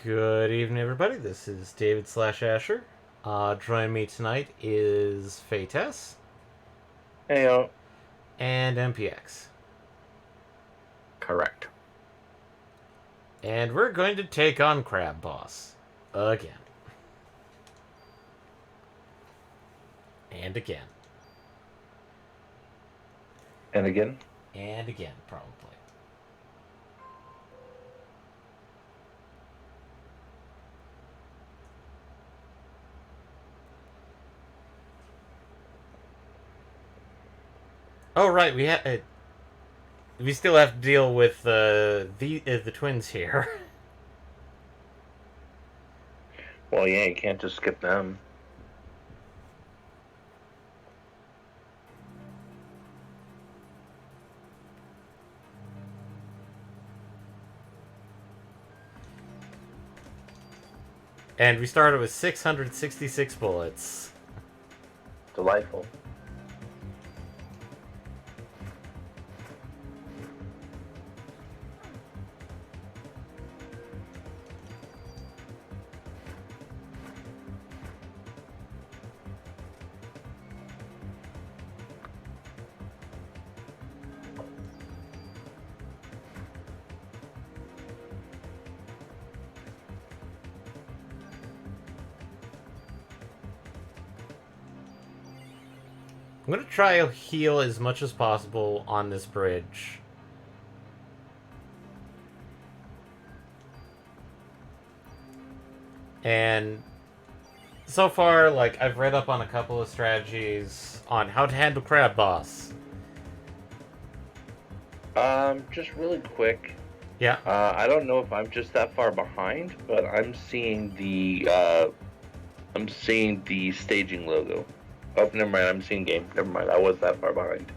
Good evening, everybody. This is David slash Asher. Joining me tonight is Fates Hey, and MPX. correct. And we're going to take on Crab Boss. Again. And again. And again, And again, probably. Oh, right, we still have to deal with the twins here. well, yeah, you can't just skip them. And we started with 666 bullets. Delightful. I'm going to try to heal as much as possible on this bridge. And so far, like, I've read up on a couple of strategies on how to handle Crab Boss. Just really quick. Yeah. I don't know if I'm just that far behind, but I'm seeing the staging logo. Oh, never mind. I'm seeing game. Never mind. I was that far behind.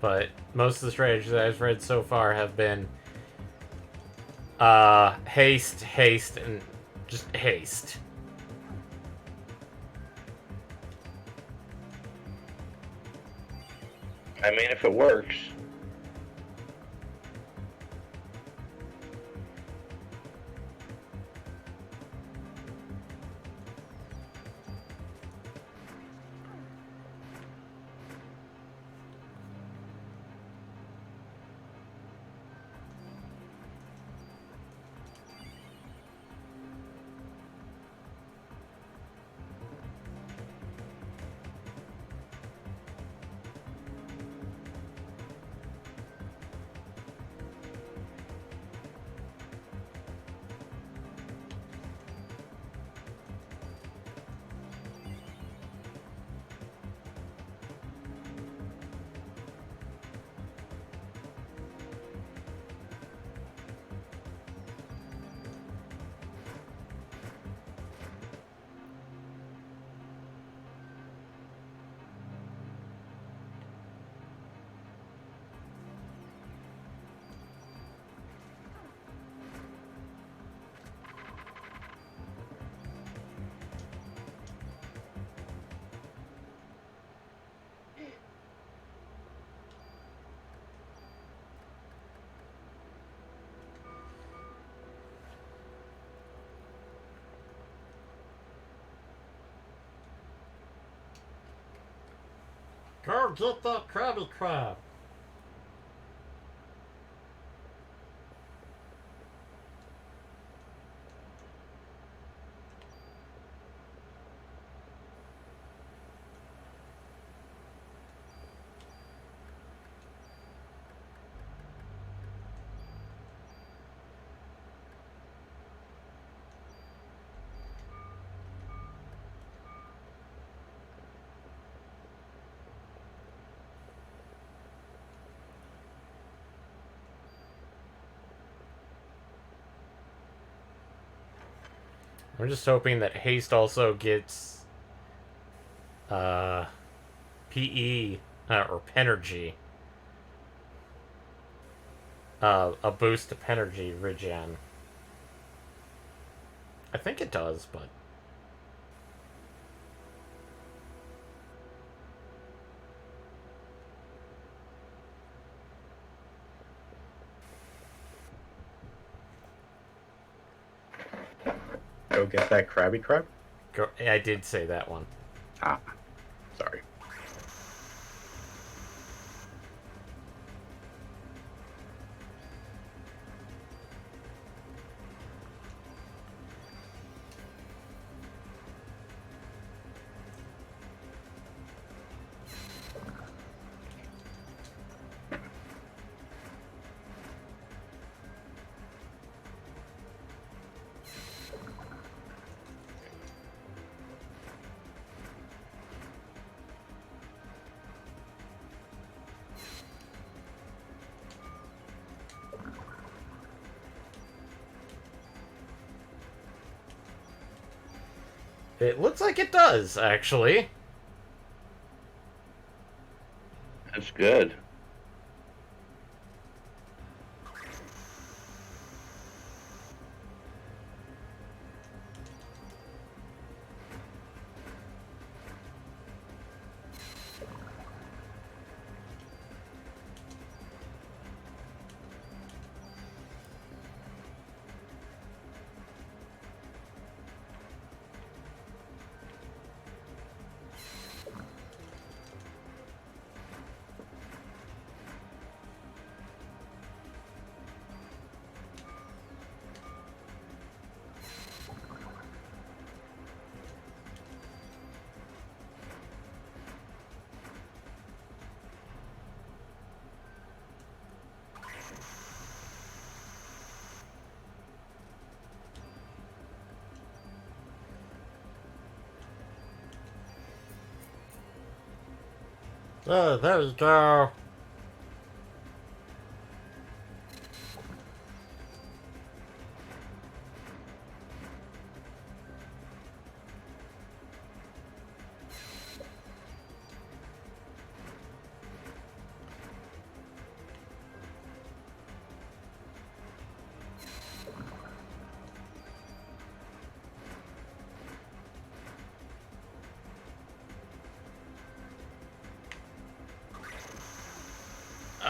But most of the strategies that I've read so far have been haste, haste, and just haste. I mean, if it works. Go get that Krabby Crab. I'm just hoping that haste also gets Uh, PE or Penergy. A boost to Penergy regen. I think it does, but Go get that Krabby Crab. I did say that one. Ah, sorry. It looks like it does, actually. That's good. Oh, there you go.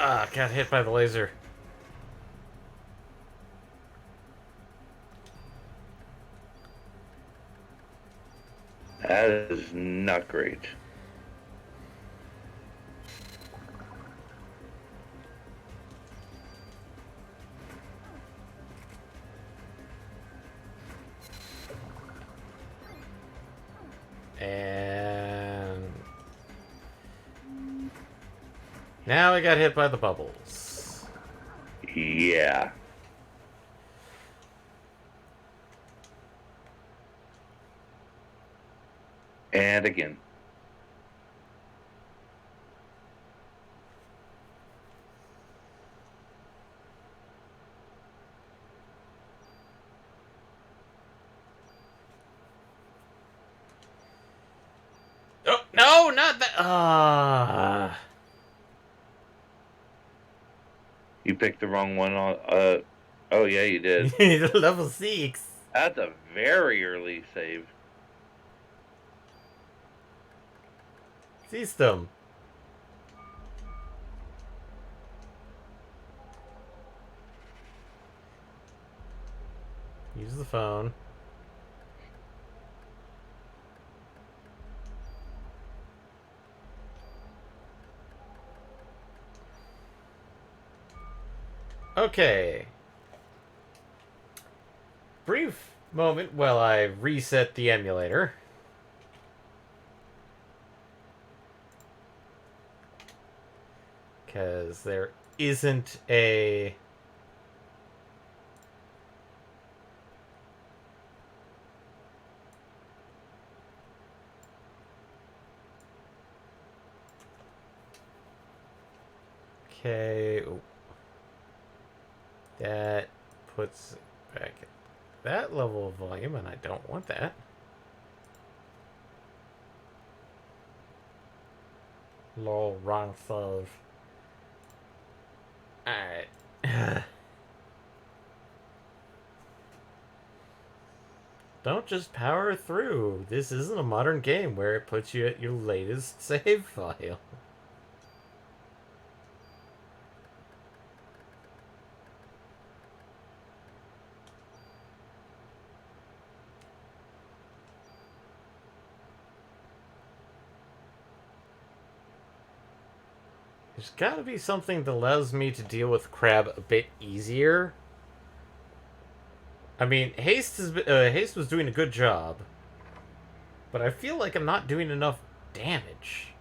Ah, got hit by the laser. That is not great. And now I got hit by the bubbles. Yeah. And again. Oh, no, not that. Ah. You picked the wrong one on oh yeah, you did. Level 6. That's a very early save. System. Use the phone. Okay. Brief moment while I reset the emulator. Because there isn't a... Okay. Ooh. That puts it back at that level of volume, and I don't want that. Lol, wrong save. Alright. Don't just power through. This isn't a modern game where it puts you at your latest save file. There's gotta be something that allows me to deal with Crab a bit easier. I mean, Haste was doing a good job, but I feel like I'm not doing enough damage.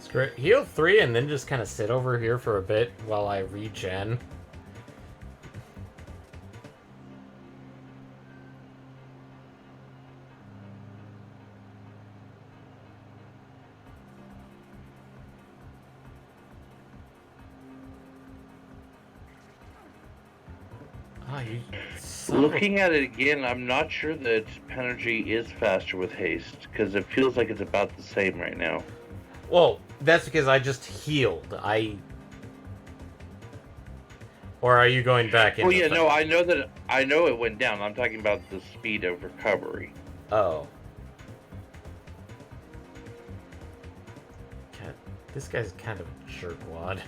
Screw it. Heal 3 and then just kind of sit over here for a bit while I regen. Oh, you Looking at it again, I'm not sure that Penergy is faster with haste because it feels like it's about the same right now. Well, that's because I just healed. Or are you going back in? Oh yeah, no, I know it went down. I'm talking about the speed of recovery. Oh. God, this guy's kind of a jerkwad.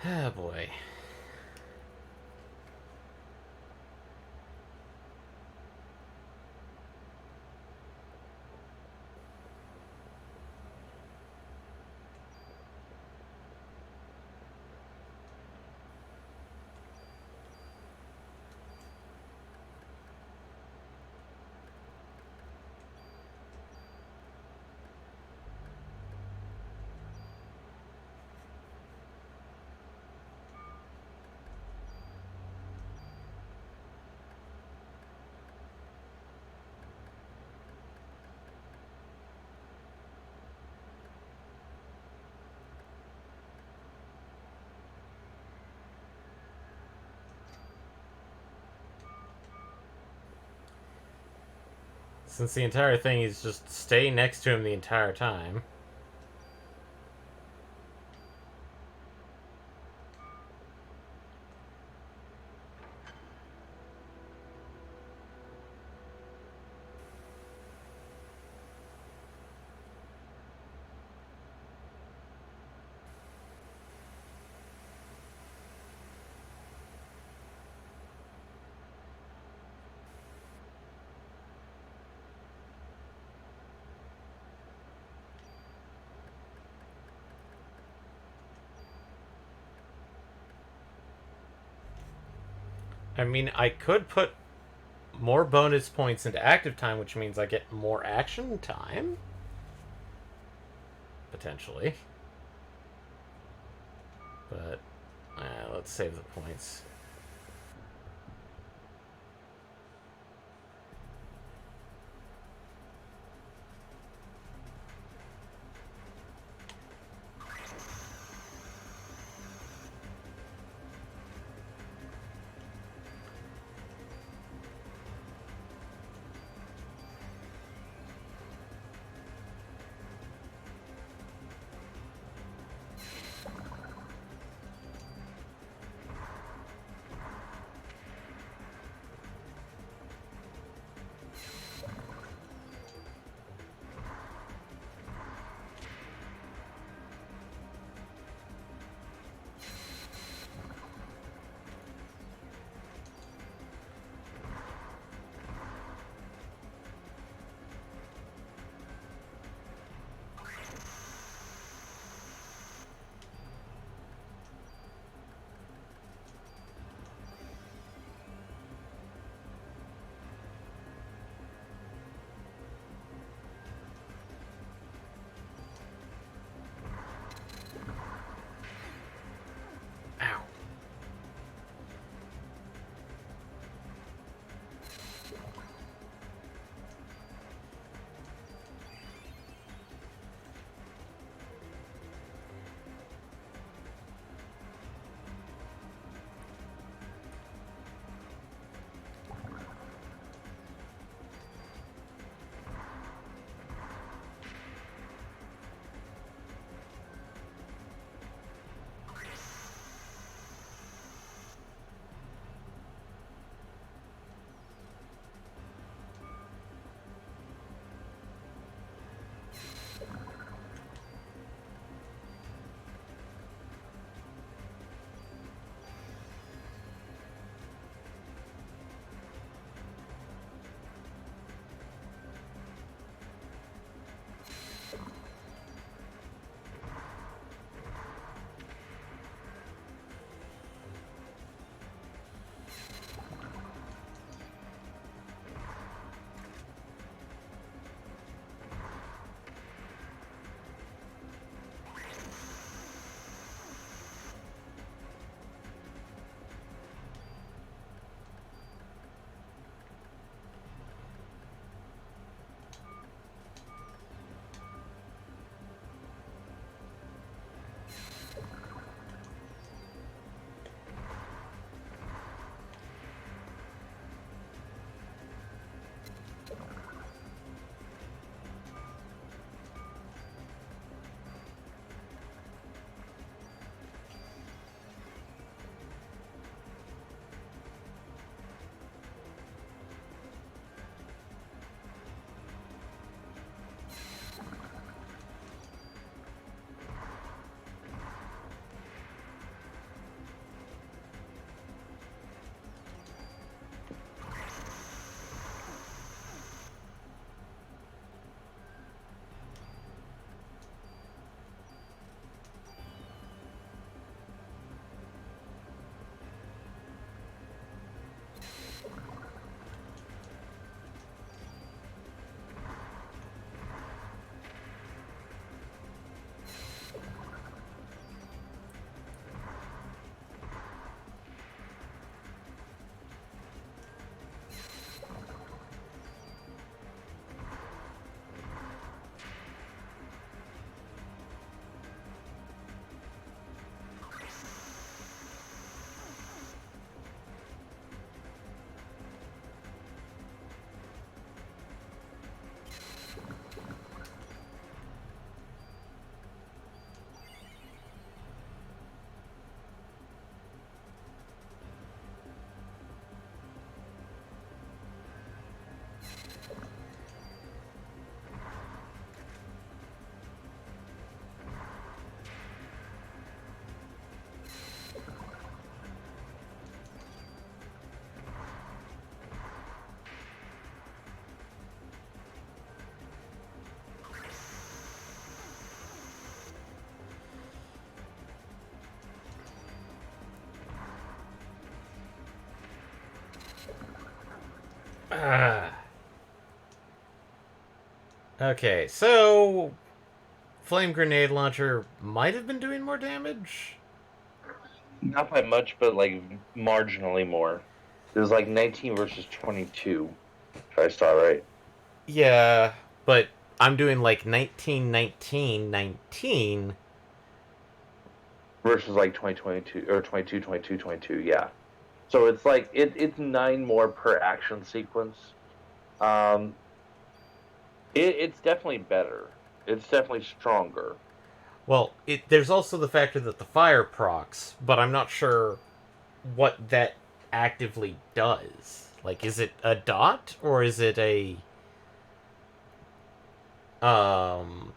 Ah, boy. Since the entire thing is just stay next to him the entire time. I mean, I could put more bonus points into active time, which means I get more action time. Potentially. But, let's save the points. Okay, so flame grenade launcher might have been doing more damage. Not by much, but like marginally more. It was like 19 versus 22, if I saw right. Yeah, but I'm doing like 19, 19, 19. Versus like 2022 or 22, 22, 22. Yeah. So it's like it's 9 more per action sequence. Um, it's definitely better. It's definitely stronger. Well, there's also the factor that the fire procs, but I'm not sure what that actively does. Like, is it a dot or is it a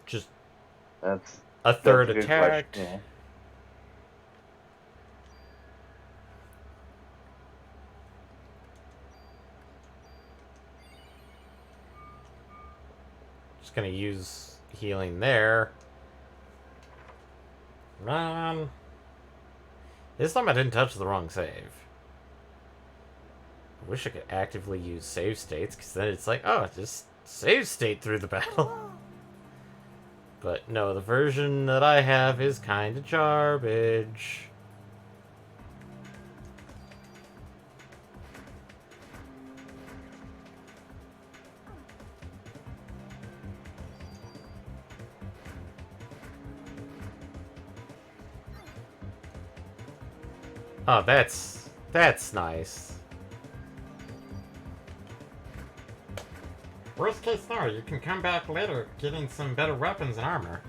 just That's a that's third a good question. attack? Yeah. Just gonna use healing there. Run. This time I didn't touch the wrong save. I wish I could actively use save states, because then it's like, oh, just save state through the battle. But no, the version that I have is kind of garbage. Oh, that's nice. Worst case scenario, you can come back later getting some better weapons and armor.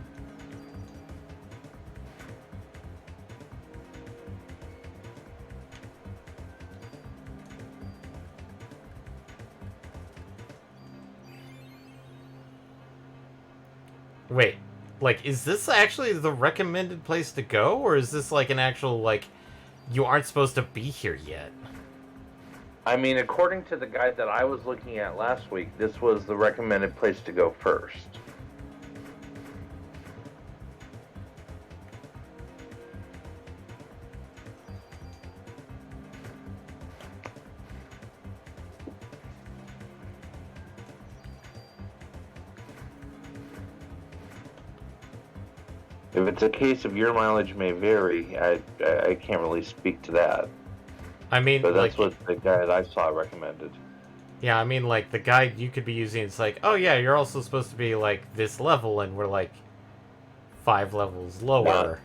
Wait, like, is this actually the recommended place to go? Or is this like an actual, like, you aren't supposed to be here yet? I mean, according to the guide that I was looking at last week, this was the recommended place to go first. If it's a case of your mileage may vary, I can't really speak to that. I mean, But that's like, what the guide I saw recommended. yeah, I mean, like, the guide you could be using, it's like, oh yeah, you're also supposed to be, like, this level, and we're, like, 5 levels lower.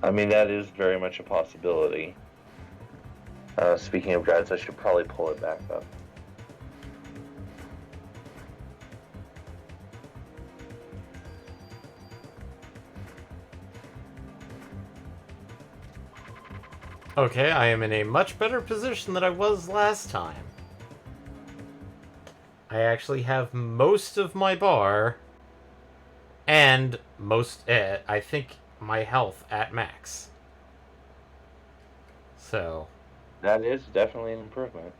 I mean, that is very much a possibility. Speaking of guides, I should probably pull it back up. Okay, I am in a much better position than I was last time. I actually have most of my bar, and I think, my health at max. So, That is definitely an improvement.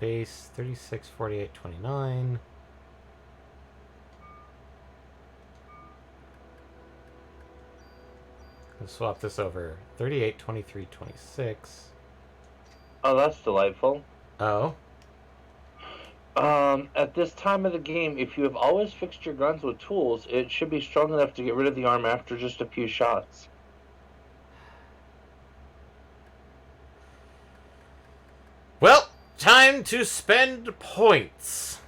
base, 36, 48, 29. Let's swap this over. 38, 23, 26. Oh, that's delightful. Oh. At this time of the game, if you have always fixed your guns with tools, it should be strong enough to get rid of the arm after just a few shots. Well, time to spend points.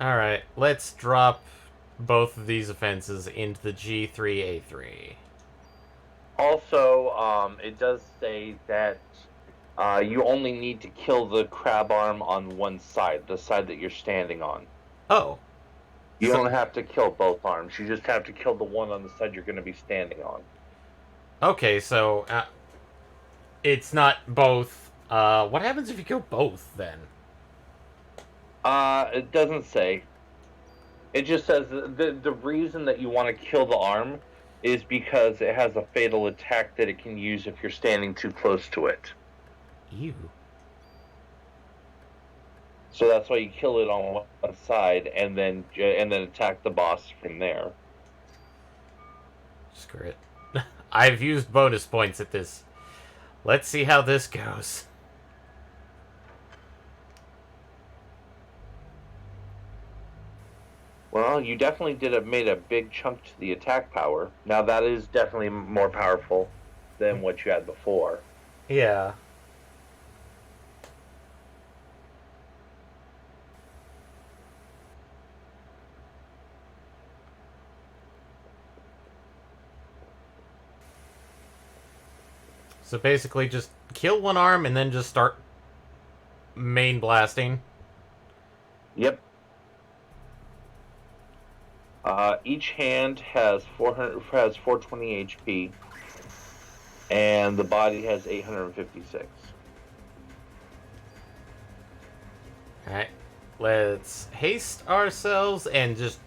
Alright, let's drop both of these offenses into the G3A3. Also, it does say that you only need to kill the crab arm on one side, the side that you're standing on. Oh. You So- don't have to kill both arms. You just have to kill the one on the side you're going to be standing on. Okay, so it's not both. What happens if you kill both then? It doesn't say. It just says the reason that you want to kill the arm is because it has a fatal attack that it can use if you're standing too close to it. Ew. So that's why you kill it on one side and then attack the boss from there. Screw it. I've used bonus points at this. Let's see how this goes. Well, you definitely made a big chunk to the attack power. Now that is definitely more powerful than what you had before. Yeah. So basically just kill one arm and then just start main blasting. Yep. Each hand has 420 HP, and the body has 856. Alright. Let's haste ourselves and just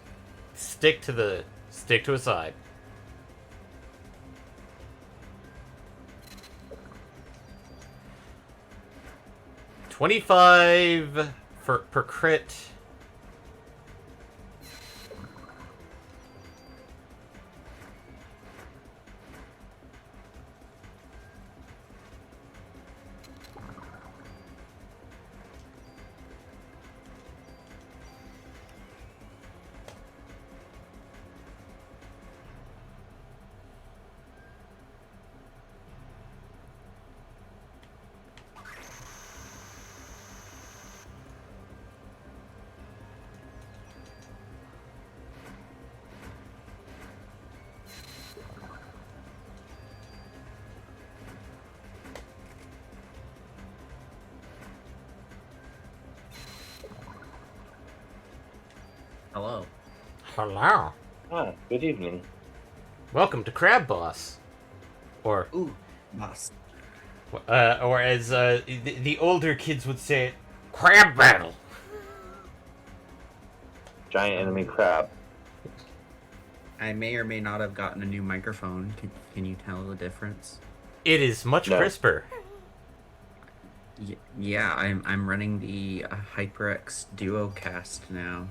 stick to a side. $25 per crit. Hello. Hello. Good evening. Welcome to Crab Boss. Or Ooh, boss. or as the older kids would say it, Crab Battle. Giant enemy crab. I may or may not have gotten a new microphone. Can you tell the difference? It is much No. crisper. Yeah, I'm running the HyperX Duocast now.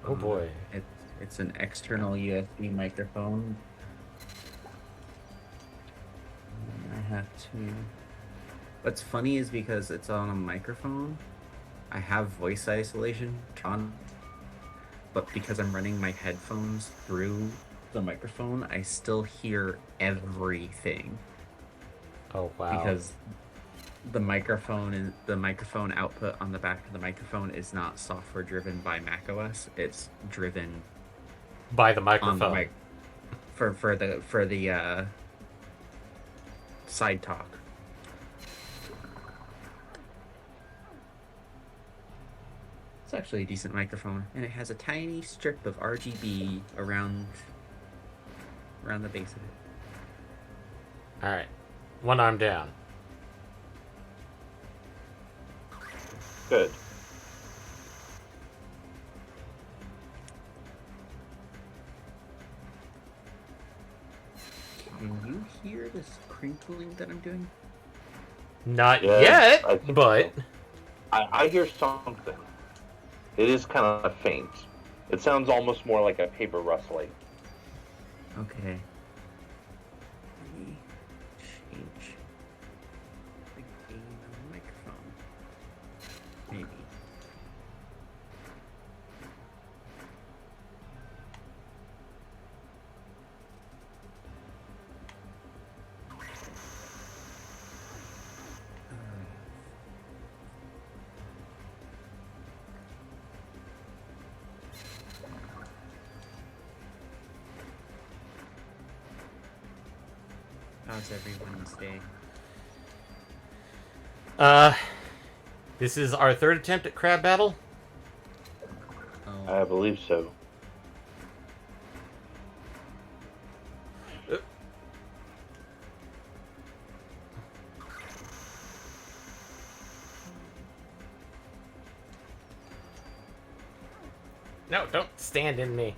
Oh boy. It's an external USB microphone. I have to. What's funny is because it's on a microphone, I have voice isolation on, but because I'm running my headphones through the microphone, I still hear everything. Oh wow. Because the microphone output on the back of the microphone is not software driven by macOS. It's driven by the on microphone. the mic for the side talk. It's actually a decent microphone, and it has a tiny strip of RGB around the base of it. All right. One arm down. Good. Can you hear this crinkling that I'm doing? Not Yeah, I yet, think but so. I hear something. It is kind of faint. It sounds almost more like a paper rustling. Okay. Let me change the gain on the microphone. Maybe. How's everyone's day? This is our third attempt at crab battle. Oh, I believe so. No, don't stand in me.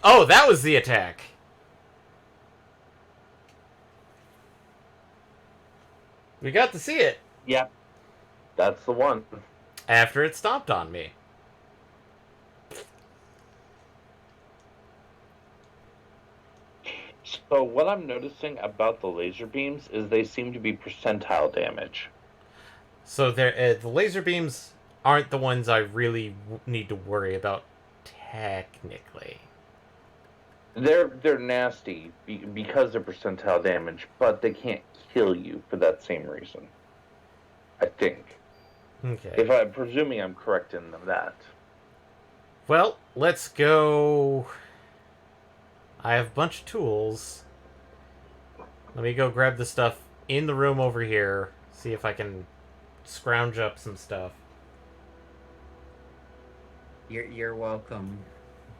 Oh, that was the attack. We got to see it Yeah, that's the one. after it stomped on me. So what I'm noticing about the laser beams is they seem to be percentile damage. So the laser beams aren't the ones I really need to worry about technically. They're nasty because they're percentile damage, but they can't kill you for that same reason. I think. Okay. If I'm presuming I'm correct in that. Well, let's go. I have a bunch of tools. Let me go grab the stuff in the room over here. See if I can scrounge up some stuff. you're welcome.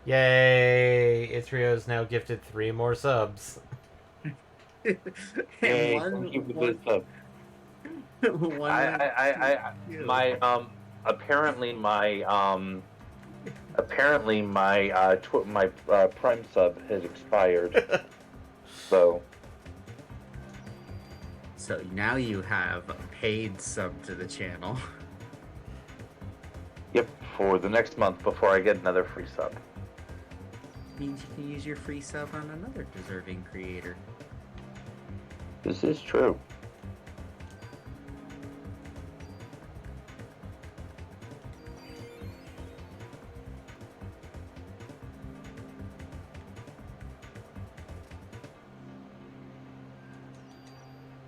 Yay! Ithrio's now gifted 3 more subs. And Hey, one, thank you for one, this stuff. one I my apparently my Prime sub has expired. So now you have a paid sub to the channel. yep, for the next month before I get another free sub. Means you can use your free sub on another deserving creator. This is true.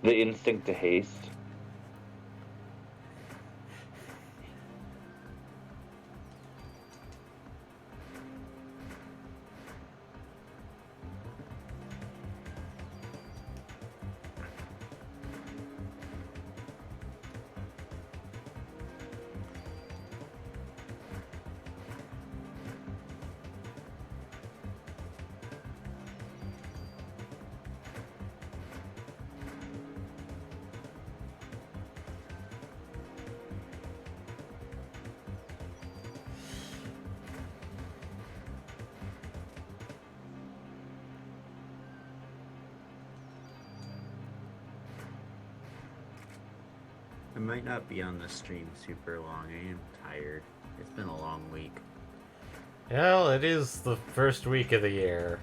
The instinct to haste. I might not be on the stream super long. I am tired. It's been a long week. Well, it is the first week of the year.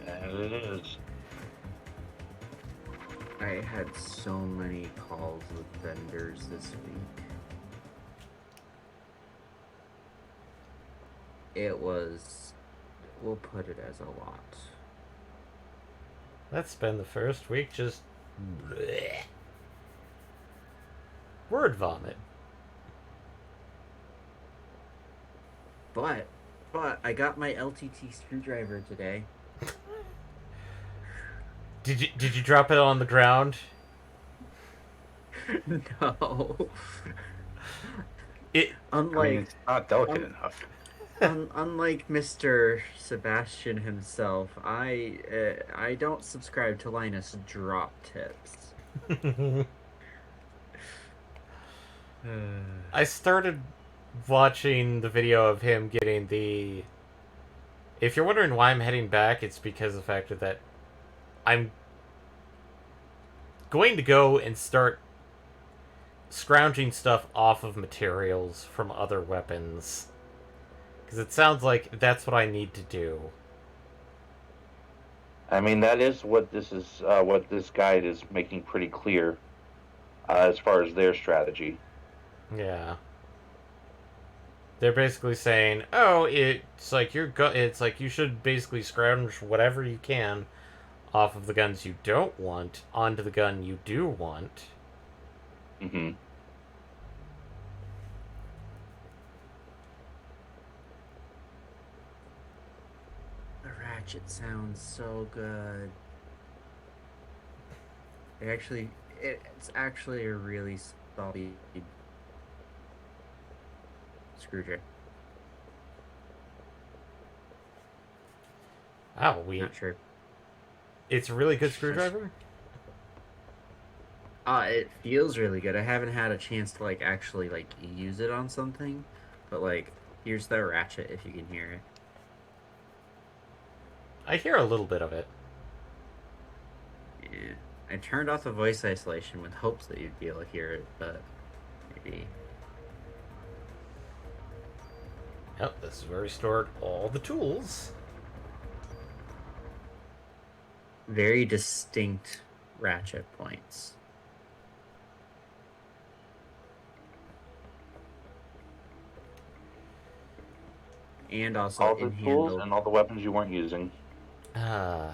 And it is. I had so many calls with vendors this week. It was, we'll put it as a lot. Let's spend the first week just... bleh. Word vomit. But I got my LTT screwdriver today. Did you drop it on the ground? No. It Unlike it's not delicate enough. unlike Mr. Sebastian himself, I don't subscribe to Linus drop tips. I started watching the video of him getting the... If you're wondering why I'm heading back, it's because of the fact that I'm going to go and start scrounging stuff off of materials from other weapons. Because it sounds like that's what I need to do. I mean, that is what this is. What this guide is making pretty clear, as far as their strategy. Yeah. They're basically saying, "Oh, it's like it's like you should basically scrounge whatever you can off of the guns you don't want onto the gun you do want." Mm-hmm. Alright. ratchet sounds so good. It's actually a really solid screwdriver. Wow, Not sure. it's a really good screwdriver? It feels really good. I haven't had a chance to like actually like use it on something, but like here's the ratchet if you can hear it. I hear a little bit of it. Yeah. I turned off the voice isolation with hopes that you'd be able to hear it, but maybe. Yep, this is where we stored all the tools. Very distinct ratchet points. And also All the in tools handle. and all the weapons you weren't using. Uh,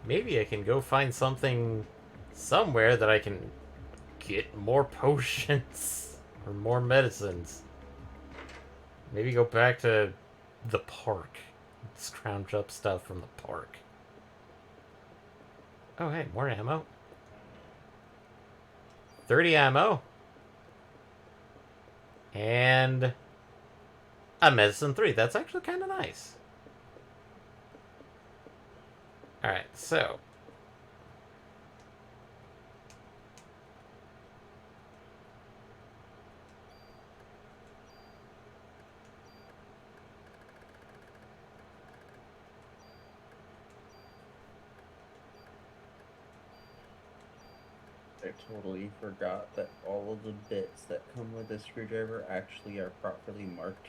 maybe I can go find something somewhere that I can get more potions or more medicines. Maybe go back to the park. Scrounge up stuff from the park. Oh, hey, more ammo. 30 ammo. And a medicine 3. That's actually kind of nice. Alright, so. I totally forgot that all of the bits that come with this screwdriver actually are properly marked.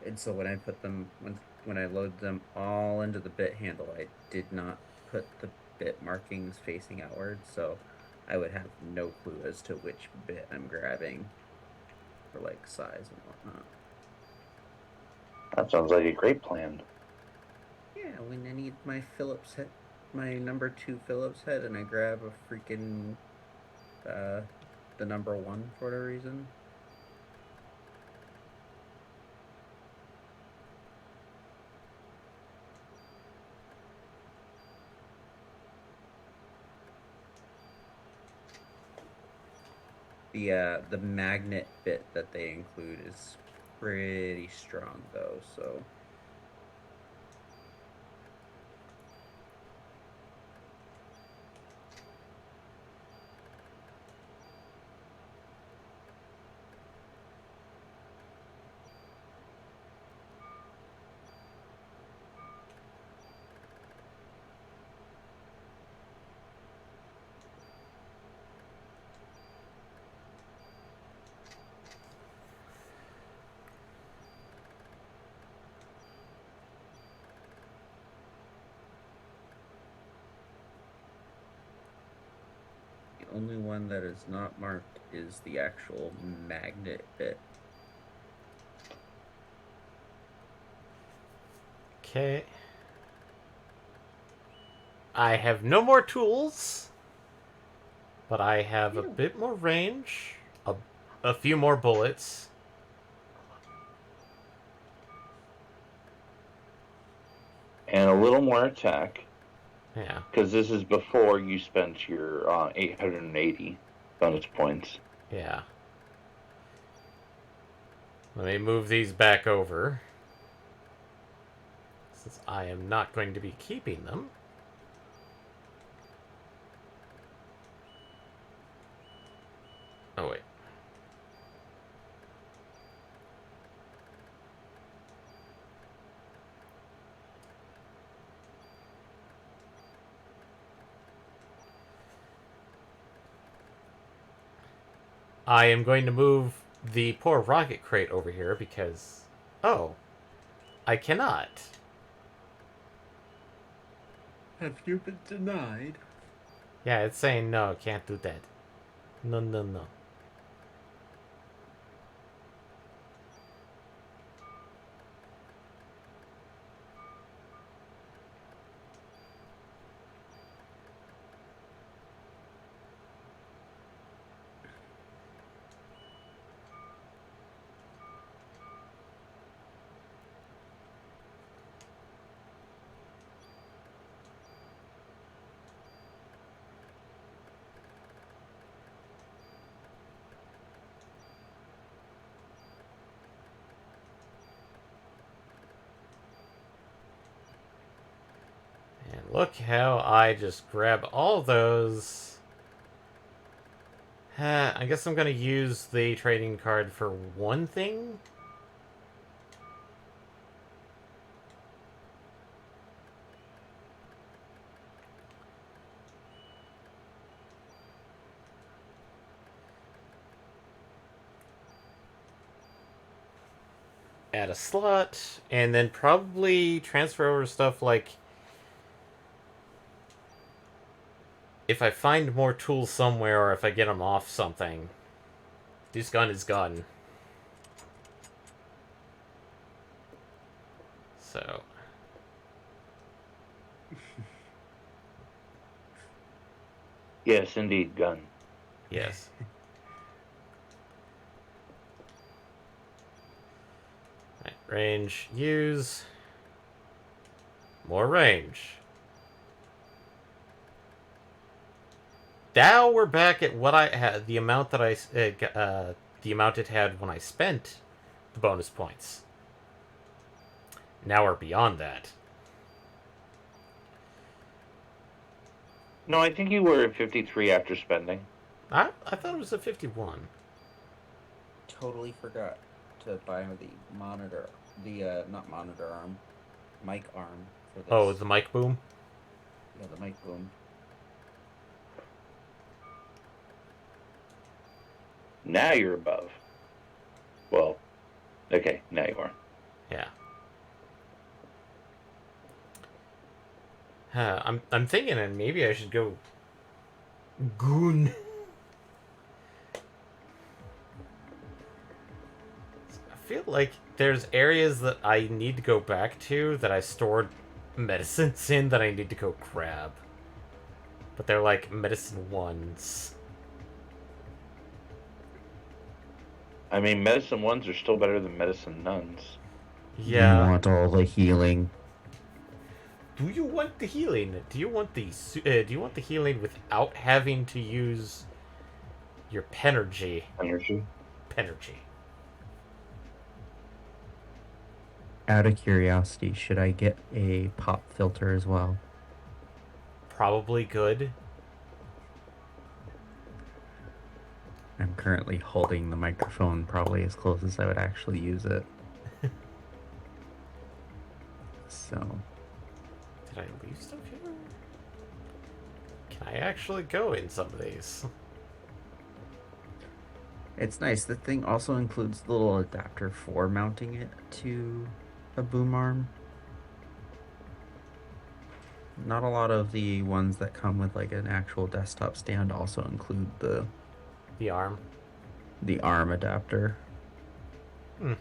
And so when I put them when I load them all into the bit handle, I did not put the bit markings facing outward, so I would have no clue as to which bit I'm grabbing for like size and whatnot. That sounds like a great plan. Yeah, when I need my Phillips head, my number 2 Phillips head, and I grab a freaking uh the number 1 for whatever reason. The magnet bit that they include is pretty strong though, so the only one that is not marked is the actual magnet bit. Okay. I have no more tools, but I have a Yeah. bit more range, a few more bullets. And a little more attack, Yeah. because this is before you spent your 880 bonus points. Yeah. Let me move these back over, since I am not going to be keeping them. Oh, wait. I am going to move the poor rocket crate over here because... Oh. I cannot. Have you been denied? Yeah, it's saying no, can't do that. No, no, no. And look how I just grab all those. I guess I'm going to use the trading card for one thing. Add a slot, and then probably transfer over stuff like if I find more tools somewhere or if I get them off something. This gun is gone. So. Yes, indeed, gun. Yes. Right, range, use. More range. Now we're back at what I had, the amount that the amount it had when I spent the bonus points. Now we're beyond that. No, I think you were at 53 after spending. I thought it was a 51. Totally forgot to buy the monitor, not monitor arm, mic arm for this. Oh, the mic boom? Yeah, the mic boom. Now you're above. Well, okay, now you are. Yeah. I'm thinking, and maybe I should go goon. I feel like there's areas that I need to go back to that I stored medicines in that I need to go grab. But they're like medicine ones. I mean, medicine ones are still better than medicine nuns. Yeah. You want all the healing. Do you want the healing? Do you want the healing without having to use your penergy? Energy. Penergy. Out of curiosity, should I get a pop filter as well? Probably good. I'm currently holding the microphone probably as close as I would actually use it. So... Did I leave stuff here? Can I actually go in some of these? It's nice. The thing also includes the little adapter for mounting it to a boom arm. Not a lot of the ones that come with like an actual desktop stand also include The arm. the arm adapter. Hmm.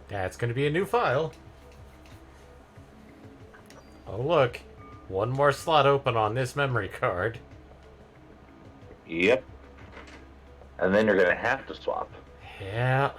That's going to be a new file. Oh, look. One more slot open on this memory card. Yep. And then you're going to have to swap. Yeah.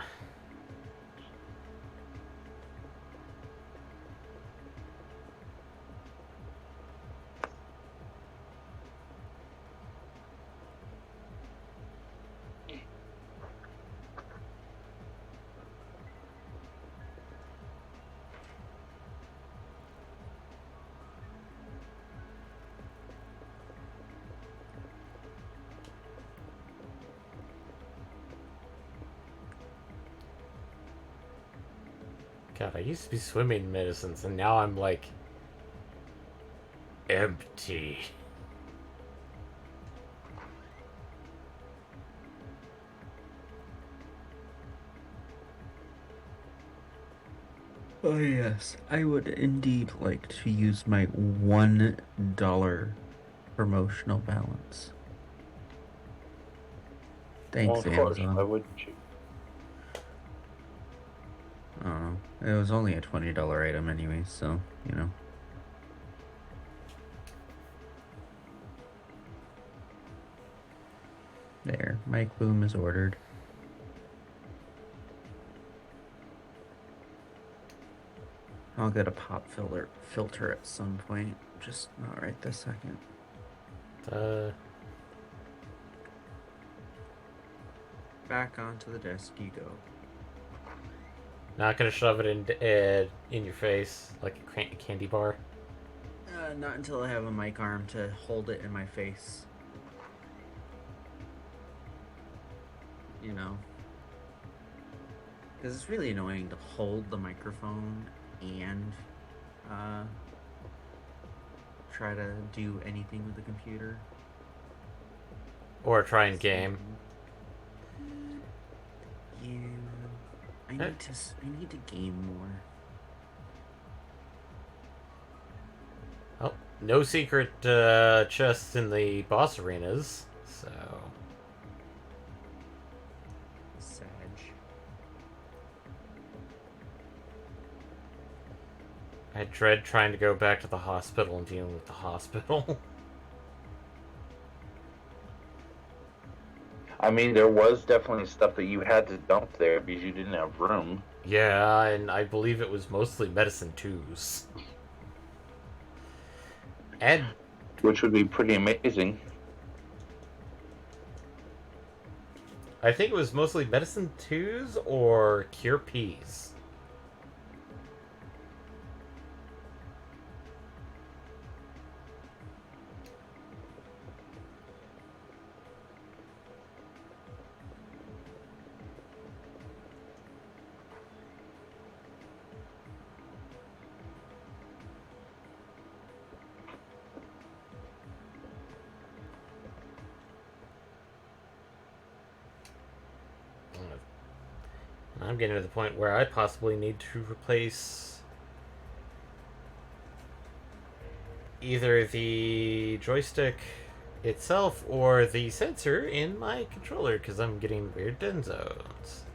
God, I used to be swimming medicines, and now I'm like empty. Oh yes, I would indeed like to use my $1 promotional balance. Well, Thanks, of course. Amazon. Why wouldn't you? I don't know. know. It was only a $20 item anyway, so, you know. There, mic boom is ordered. I'll get a pop filter at some point, just not right this second. Back onto the desk you go. Not gonna shove it in your face like a candy bar. Not until I have a mic arm to hold it in my face. You know? Because it's really annoying to hold the microphone and try to do anything with the computer. Or try and game. Yeah, I need to game more. Oh, no secret chests in the boss arenas, so... Sag. I dread trying to go back to the hospital and dealing with the hospital. I mean, there was definitely stuff that you had to dump there because you didn't have room. Yeah, and I believe it was mostly medicine twos. And... Which would be pretty amazing. I think it was mostly medicine twos or cure Ps. I'm getting to the point where I possibly need to replace either the joystick itself or the sensor in my controller because I'm getting weird den zones.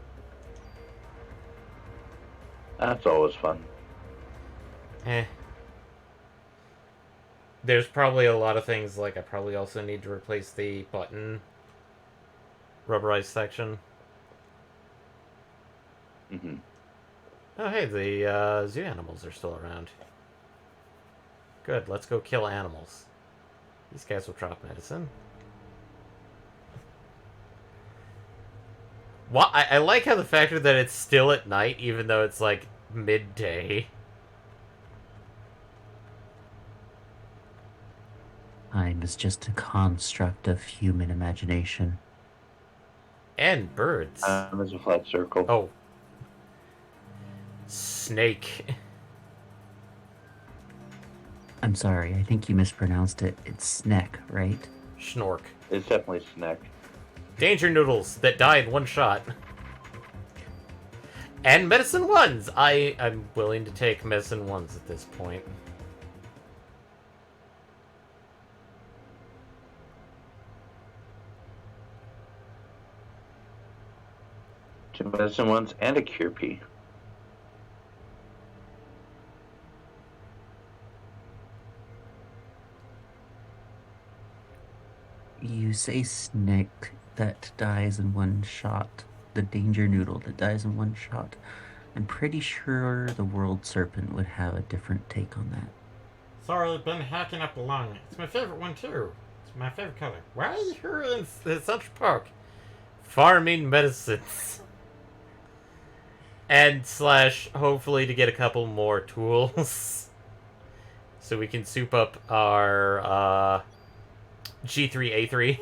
That's always fun. There's probably a lot of things, like I probably also need to replace the button rubberized section. Mm-hmm. Oh, hey, the zoo animals are still around. Good, let's go kill animals. These guys will drop medicine. Well, I like how the factor that it's still at night, even though it's like midday. Time is just a construct of human imagination. And birds. There's a flat circle. Oh. Snake. I'm sorry, I think you mispronounced it. It's Sneck, right? Schnork. It's definitely snack. Danger noodles that die in one shot. And medicine ones! I'm willing to take medicine ones at this point. Two medicine ones and a cure pea. You say Sneck that dies in one shot. The danger noodle that dies in one shot. I'm pretty sure the world serpent would have a different take on that. Sorry, I've been hacking up the line. It's my favorite one, too. It's my favorite color. Why are you here in Central Park? Farming medicines. And slash, hopefully to get a couple more tools. So we can soup up our, G3A3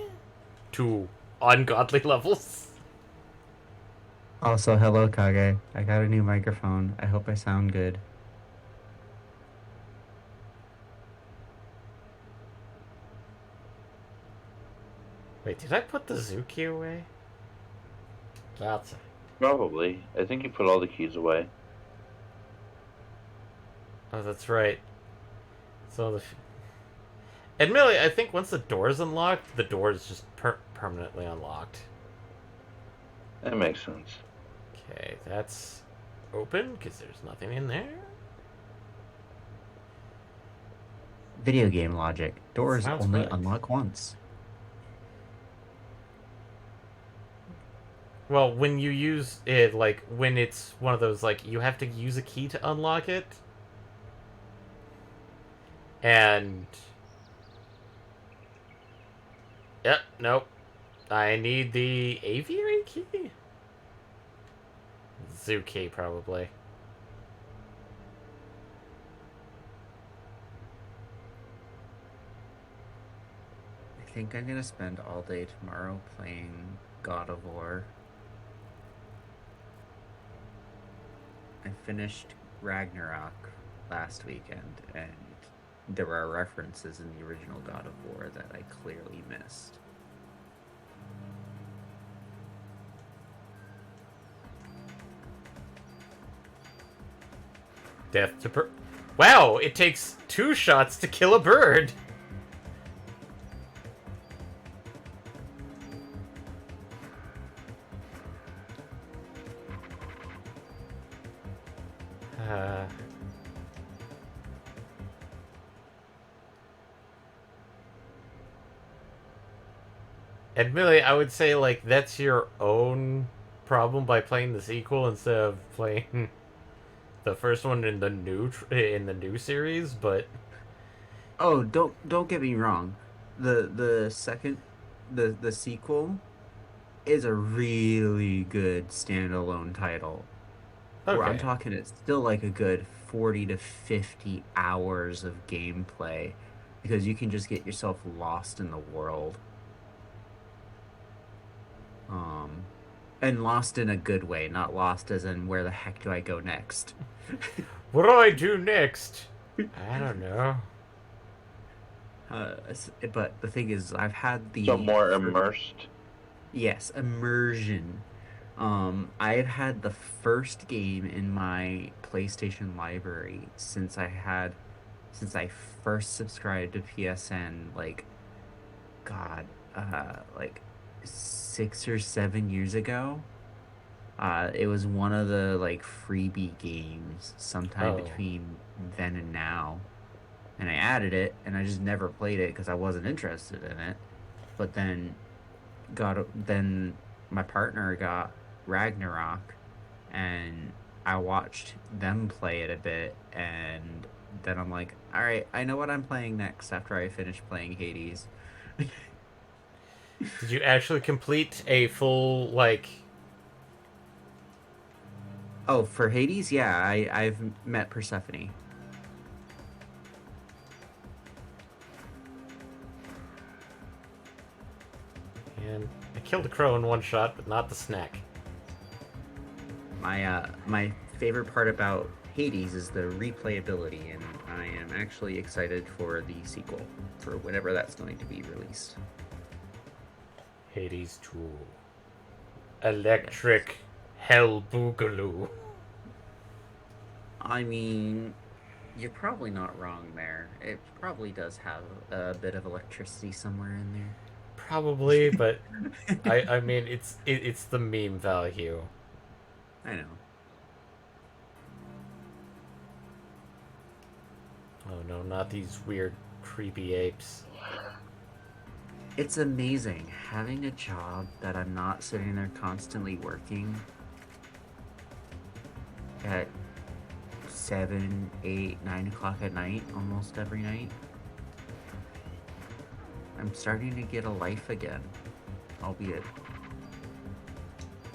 to ungodly levels. Also, hello Kage. I got a new microphone. I hope I sound good. Wait, did I put the zoo key away? That's... Probably. I think you put all the keys away. Oh, that's right. So the... Admittedly, I think once the door is unlocked, the door is just permanently unlocked. That makes sense. Okay, that's open because there's nothing in there. Video game logic. Doors Sounds only right. unlock once. Well, when you use it, like, when it's one of those, like, you have to use a key to unlock it. And... Yep, nope. I need the aviary key? Zoo key, probably. I think I'm gonna spend all day tomorrow playing God of War. I finished Ragnarok last weekend, and there are references in the original God of War that I clearly missed. Death to bird. Wow, it takes 2 shots to kill a bird! Uh... Admittedly, I would say, like, that's your own problem by playing the sequel instead of playing the first one in the new series, but Oh, don't get me wrong. The second the sequel is a really good standalone title. Where I'm okay. talking it's still like a good 40 to 50 hours of gameplay because you can just get yourself lost in the world. Um and lost in a good way, not lost as in where the heck do I go next? What do I do next? I don't know. But the thing is, I've had So the more immersed. yes, immersion. I've had the first game in my PlayStation library since I first subscribed to PSN, like, God, like 6 or 7 years ago. It was one of the like freebie games sometime Oh. between then and now, and I added it, and I just never played it because I wasn't interested in it. But then my partner got Ragnarok, and I watched them play it a bit, and then I'm like, all right, I know what I'm playing next after I finish playing Hades. Did you actually complete a full, like... Oh, for Hades, yeah, I've met Persephone. And I killed a crow in one shot, but not the snack. My favorite part about Hades is the replayability, and I am actually excited for the sequel for whenever that's going to be released. Hades 2. Electric Hell Boogaloo. I mean, you're probably not wrong there. It probably does have a bit of electricity somewhere in there. Probably, but I mean it's the meme value. I know. Oh no, not these weird creepy apes. It's amazing having a job that I'm not sitting there constantly working at 7, 8, 9 o'clock at night almost every night. I'm starting to get a life again, albeit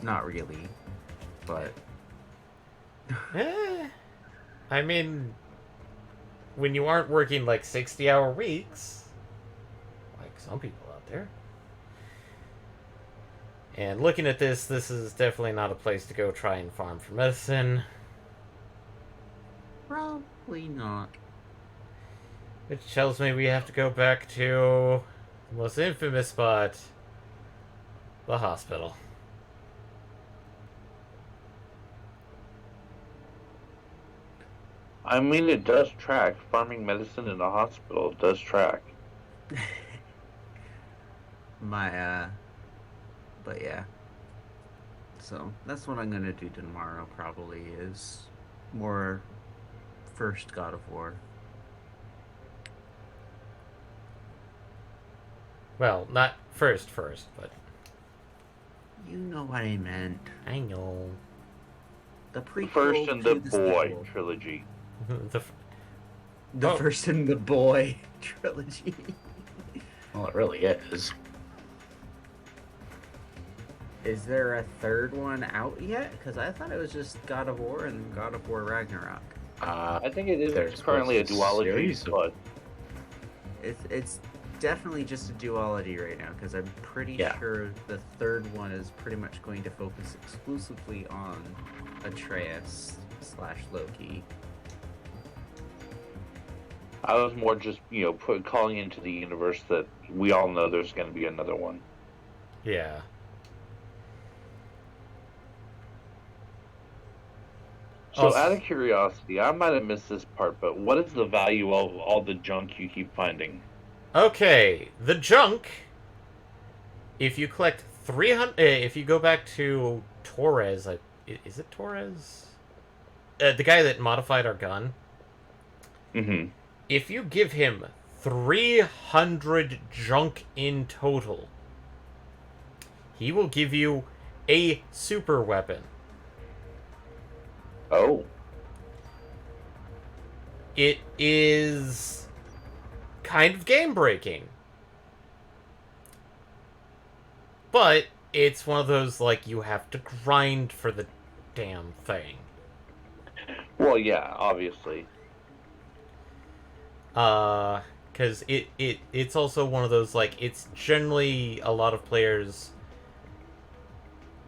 not really, but Eh, I mean, when you aren't working like 60-hour weeks, like some people out there. And looking at this is definitely not a place to go try and farm for medicine. probably not. Which tells me we have to go back to the most infamous spot, the hospital. I mean, it does track. Farming medicine in a hospital does track. My but yeah. So that's what I'm gonna do tomorrow. Probably is more first God of War. Well, not first, but You know what I meant. I know. The The prequel first in to the the Boy sequel. trilogy. the The Oh. first in the Boy trilogy. Well, it really is. Is there a third one out yet? Because I thought it was just God of War and God of War Ragnarok. I think it is There's currently a was a duology, series of- but It's definitely just a duology right now because I'm pretty Yeah. sure the third one is pretty much going to focus exclusively on Atreus / Loki. I was more just calling into the universe that we all know there's going to be another one. Yeah. So, Also- out of curiosity, I might have missed this part, but what is the value of all the junk you keep finding? Okay, the junk. If you collect 300, if you go back to Torres, is it Torres? The guy that modified our gun. Mm-hmm. If you give him 300 junk in total, he will give you a super weapon. Oh, It is kind of game breaking. But it's one of those, like, you have to grind for the damn thing. well, yeah, obviously. Because it's also one of those, like, it's generally a lot of players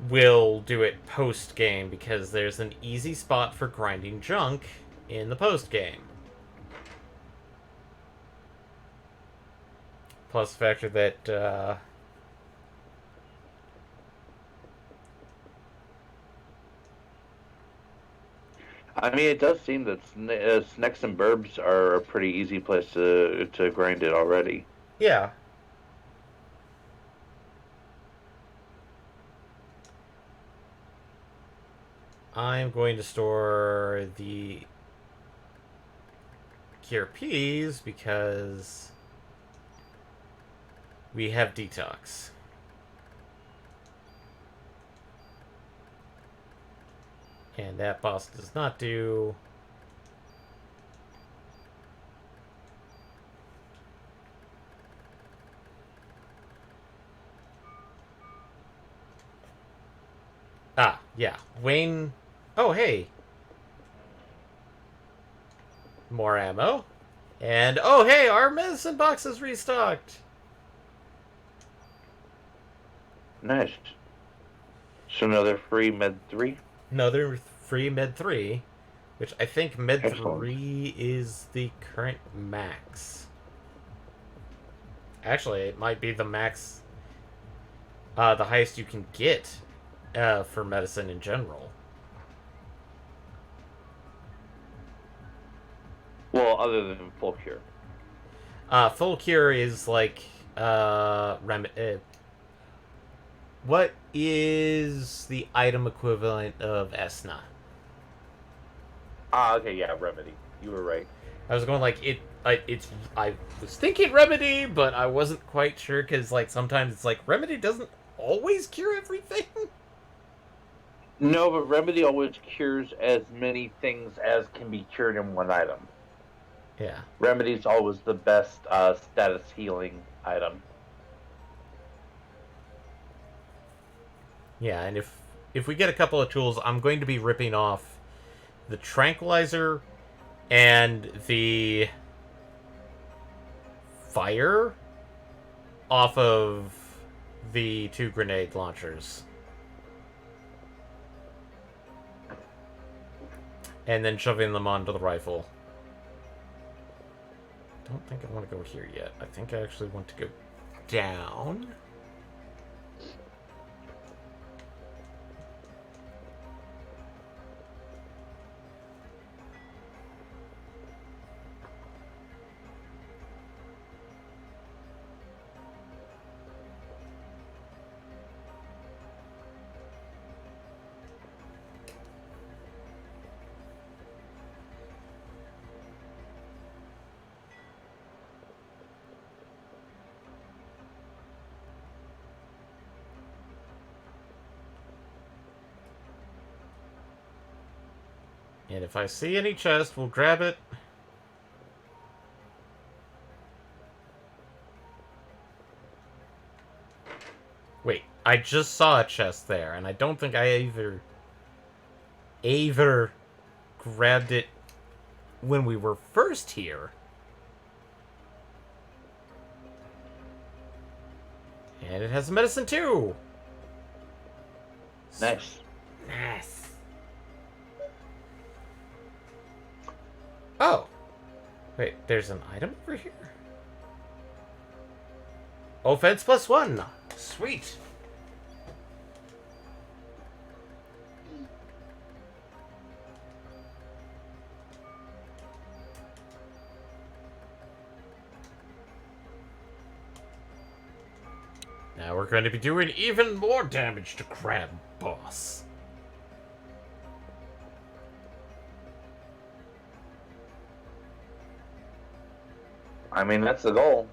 will do it post game because there's an easy spot for grinding junk in the post game. Plus the factor that I mean, it does seem that snacks and burbs are a pretty easy place to grind it already. yeah. I'm going to store the Cure Peas because we have detox. And that boss does not do... Ah, yeah. Wayne... Oh, hey. More ammo. And, oh, hey, our medicine box is restocked. Nice. So another free med 3? Another free Med 3, which I think Med Excellent. 3 is the current max. Actually, it might be the max, the highest you can get for medicine in general. Well, other than full cure. Full cure is like, what is the item equivalent of Esna? Ah, okay, yeah, remedy. You were right. I was going like I was thinking remedy, but I wasn't quite sure because like sometimes it's like remedy doesn't always cure everything. No, but remedy always cures as many things as can be cured in one item. Yeah. Remedy's always the best status healing item. Yeah, and if we get a couple of tools, I'm going to be ripping off the tranquilizer and the fire off of the 2 grenade launchers. And then shoving them onto the rifle. Don't think I want to go here yet. I think I actually want to go down. And if I see any chest, we'll grab it. Wait, I just saw a chest there, and I don't think I either grabbed it when we were first here. And it has medicine too. Nice. Nice. Oh. Wait, there's an item over here? Offense +1. Sweet. Now we're going to be doing even more damage to Crab Boss. I mean, that's the goal.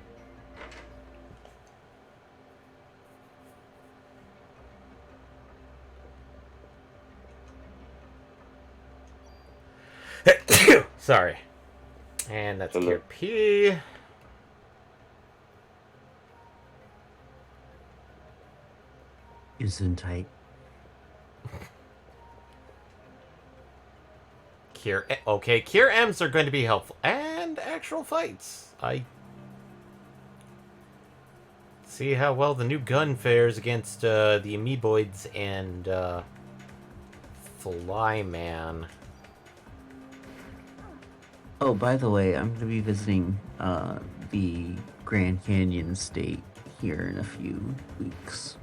Sorry. And that's Hello. Gear P. Gesundheit. Okay, Cure M's are going to be helpful. And actual fights. I see how well the new gun fares against the Amoeboids and Flyman. Oh, by the way, I'm going to be visiting the Grand Canyon State here in a few weeks.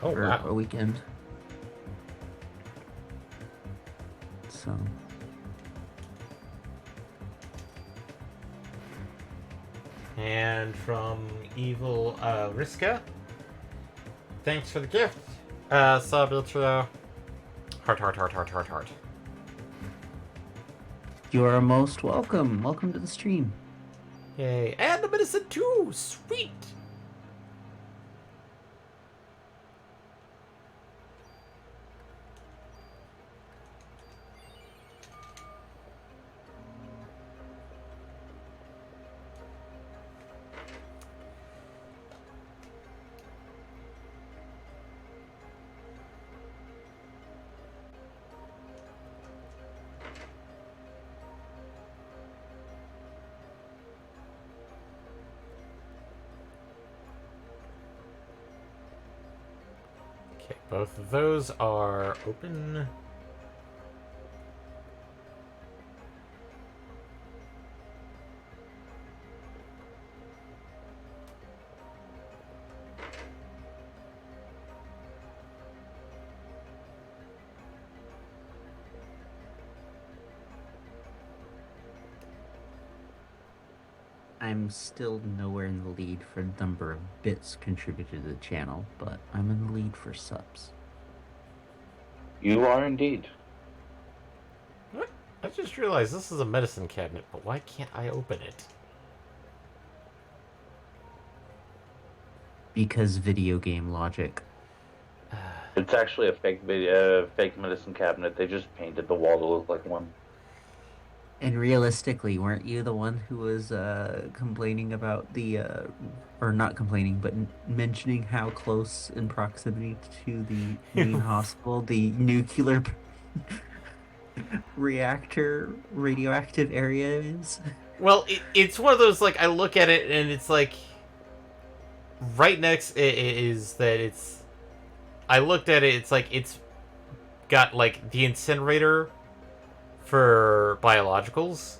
Oh, for wow. a weekend. So. And from Evil Riska, thanks for the gift. Sabutro. Heart. You are most welcome. Welcome to the stream. Yay. And the medicine too! Sweet! Okay, both of those are open. I'm still nowhere in the lead for the number of bits contributed to the channel, but I'm in the lead for subs. You are indeed. What? I just realized this is a medicine cabinet, but why can't I open it? Because video game logic. It's actually a fake medicine cabinet. They just painted the wall to look like one. And realistically, weren't you the one who was complaining about the, or not complaining, but mentioning how close in proximity to the main hospital the nuclear reactor radioactive area is? Well, it's one of those, like, I look at it and it's like, right next is that it's, I looked at it, it's like, it's got, like, the incinerator for biologicals,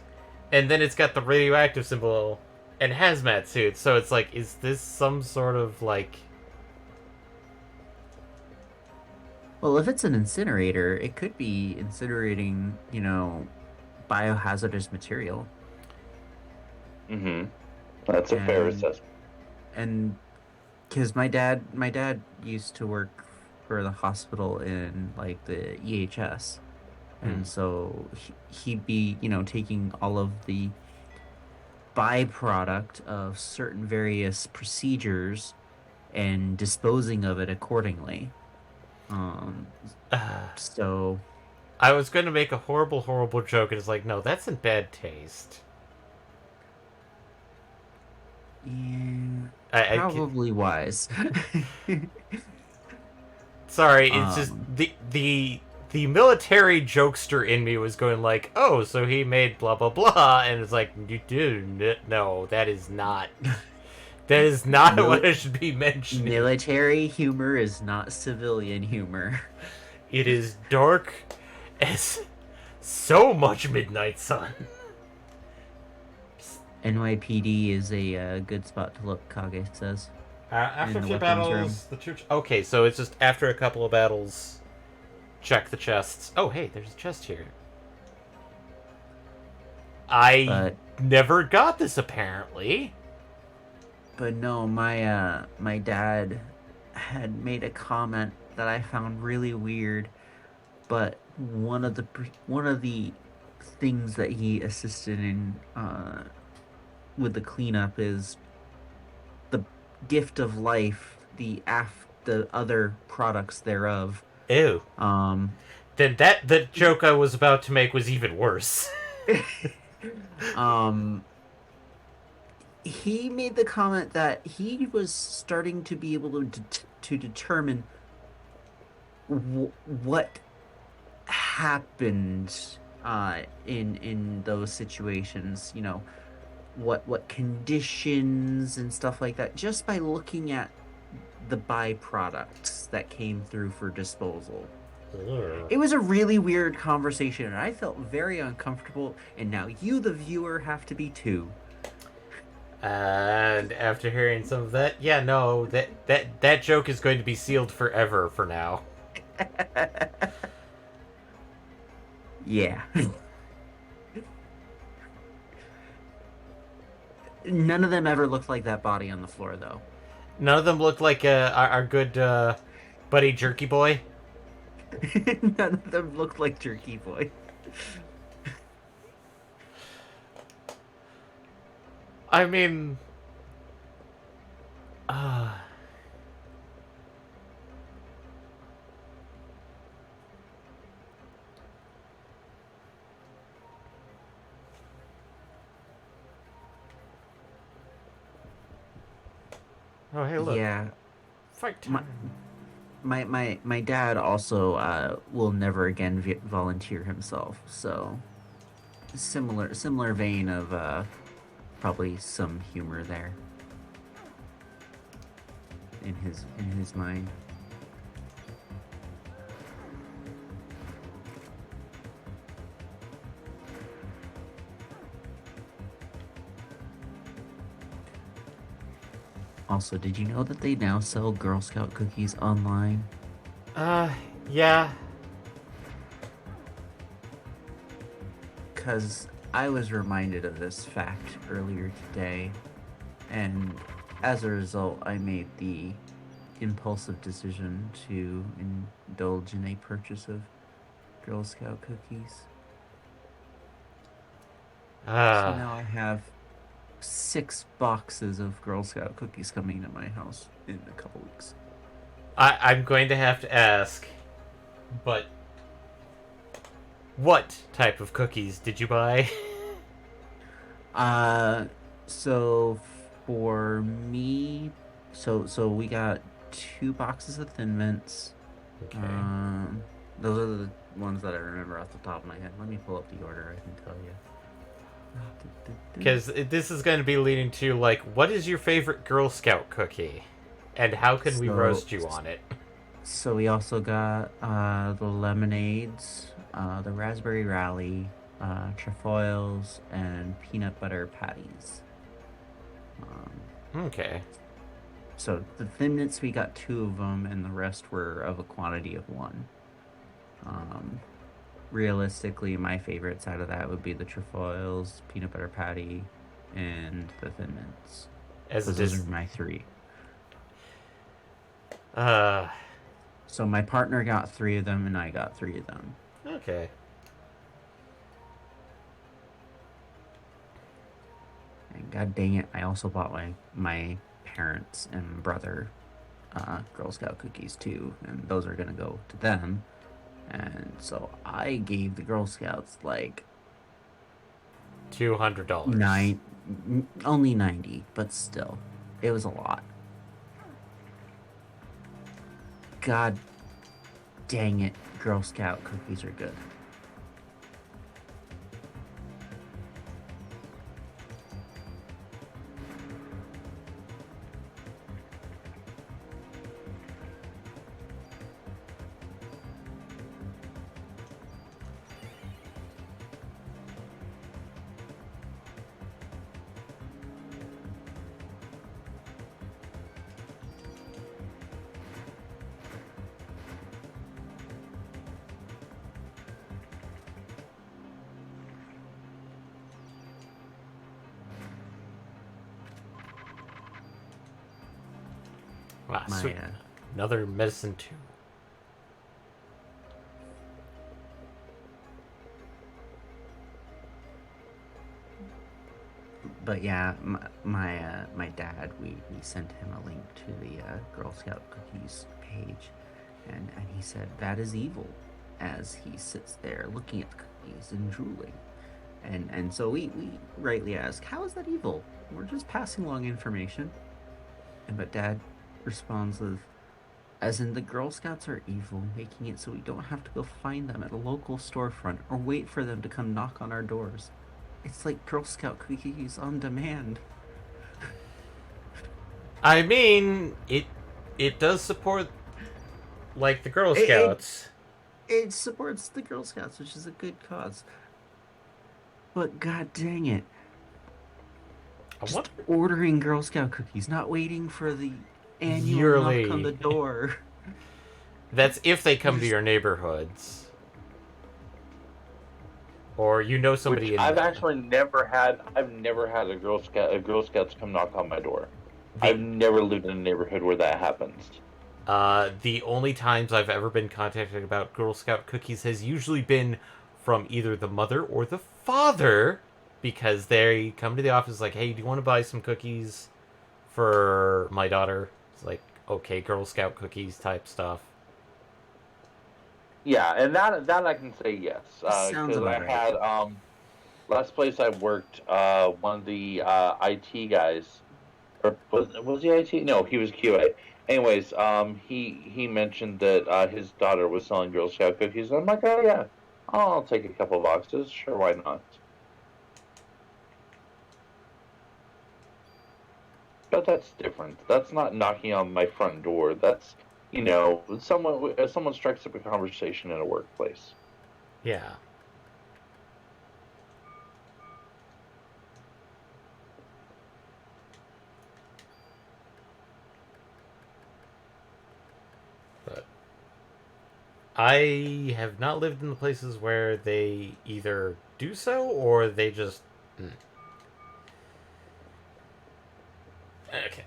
and then it's got the radioactive symbol and hazmat suits, so it's like, is this some sort of, like... Well, if it's an incinerator, it could be incinerating, you know, biohazardous material. Mm-hmm. That's a fair assessment. And because my dad used to work for the hospital in like the EHS, and so he'd be, you know, taking all of the byproduct of certain various procedures and disposing of it accordingly. So I was going to make a horrible, horrible joke, and it's like, no, that's in bad taste. Yeah, I probably wise. sorry, it's just um, the military jokester in me was going like, oh, so he made blah blah blah, and it's like, you do no, that is not what I should be mentioning. military humor is not civilian humor. It is dark as so much Midnight Sun. NYPD is a good spot to look, Kage says. After In a the few weapons battles, room. the church. Okay, so it's just after a couple of battles, check the chests. Oh, hey, there's a chest here. I But never got this apparently. but no, my dad had made a comment that I found really weird. But one of the things that he assisted in with the cleanup is the gift of life, the other products thereof. Ew. Um, Then the joke I was about to make was even worse. um, he made the comment that he was starting to be able to determine what happened in those situations. You know, what conditions and stuff like that, just by looking at the byproducts that came through for disposal. It was a really weird conversation, and I felt very uncomfortable, and now you, the viewer, have to be too. And after hearing some of that, yeah, no, that joke is going to be sealed forever for now. Yeah. None of them ever looked like that body on the floor, though. None of them looked like our good buddy Jerky Boy. None of them looked like Jerky Boy. I mean, oh hey, look, Yeah, fight my, time. my dad also will never again volunteer himself. So similar vein of probably some humor there in his mind. Also, did you know that they now sell Girl Scout cookies online? Yeah. Because I was reminded of this fact earlier today, and as a result, I made the impulsive decision to indulge in a purchase of Girl Scout cookies. So now I have 6 boxes of Girl Scout cookies coming to my house in a couple weeks. I'm going to have to ask, but what type of cookies did you buy? So for me, so we got 2 boxes of Thin Mints. Okay. Those are the ones that I remember off the top of my head. Let me pull up the order. I can tell you. Because this is going to be leading to, like, what is your favorite Girl Scout cookie? And how can we roast you on it? So we also got the lemonades, the raspberry rally, trefoils, and peanut butter patties. Okay. So the Thin Mints, we got 2 of them, and the rest were of a quantity of 1. Realistically, my favorite side of that would be the trefoils, peanut butter patty, and the Thin Mints. Those are my 3. So my partner got 3 of them, and I got 3 of them. Okay. And god dang it, I also bought my parents and brother Girl Scout cookies too, and those are gonna go to them. And so I gave the Girl Scouts like $200. only 90, but still, it was a lot. God dang it, Girl Scout cookies are good. Ah, My sweet. Another medicine too. But yeah, my dad, we sent him a link to the Girl Scout cookies page, and he said that is evil, as he sits there looking at the cookies and drooling, and so we rightly ask, how is that evil? We're just passing along information. But Dad responds with, as in the Girl Scouts are evil, making it so we don't have to go find them at a local storefront or wait for them to come knock on our doors. It's like Girl Scout cookies on demand. I mean, it does support like the Girl It, it Scouts. it supports the Girl Scouts, which is a good cause. But god dang it, I just wonder ordering Girl Scout cookies, not waiting for the annual knock on the yearly. door. That's if they come to Just your neighborhoods, or you know Which somebody in I've actually never had. I've never had a Girl Scouts come knock on my door. I've the. never lived in a neighborhood where that happens. The only times I've ever been contacted about Girl Scout cookies has usually been from either the mother or the father, because they come to the office like, "Hey, do you want to buy some cookies for my daughter?" It's like, okay, Girl Scout cookies type stuff. Yeah, and that I can say yes, sounds because about I right. had last place I worked, one of the IT guys, or was he IT? No, he was QA. Anyways, he mentioned that his daughter was selling Girl Scout cookies. I'm like, oh yeah, I'll take a couple boxes. Sure, why not? But that's different. That's not knocking on my front door. That's someone strikes up a conversation in a workplace. Yeah. But I have not lived in the places where they either do so or they just. Okay.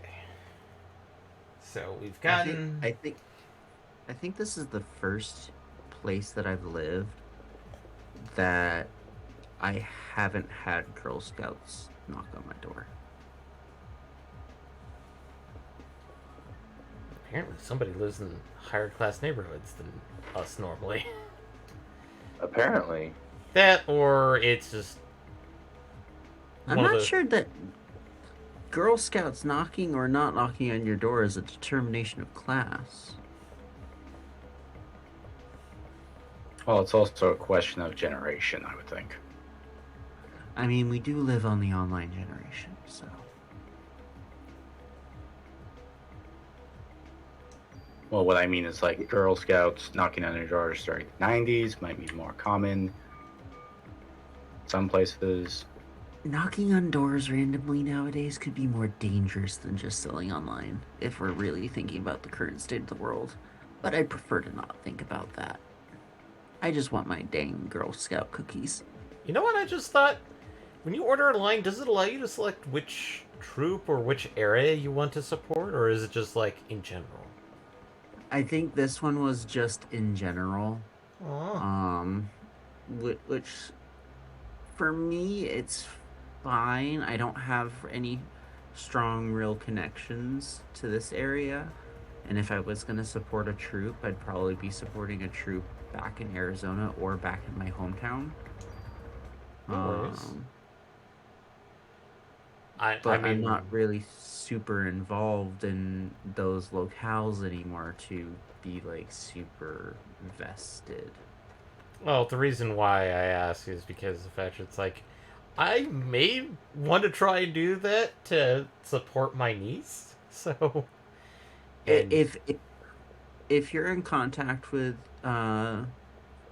So we've I think gotten. I think I think this is the first place that I've lived that I haven't had Girl Scouts knock on my door. Apparently, somebody lives in higher class neighborhoods than us normally. Apparently, That, or it's just I'm one of not the. sure that Girl Scouts knocking or not knocking on your door is a determination of class. Well, it's also a question of generation, I would think. I mean, we do live on the online generation, so. Well, what I mean is like Girl Scouts knocking on their doors during the 90s might be more common. Some places. Knocking on doors randomly nowadays could be more dangerous than just selling online, if we're really thinking about the current state of the world. But I'd prefer to not think about that. I just want my dang Girl Scout cookies. You know what I just thought? When you order online, does it allow you to select which troop or which area you want to support, or is it just like in general? I think this one was just in general. Oh. Which for me, it's fine. I don't have any strong, real connections to this area, And if I was going to support a troop, I'd probably be supporting a troop back in Arizona or back in my hometown. No worries. I But I'm mean, not really super involved in those locales anymore to be like super vested. well, the reason why I ask is because of the fact it's like I may want to try and do that to support my niece. So, and If you're in contact with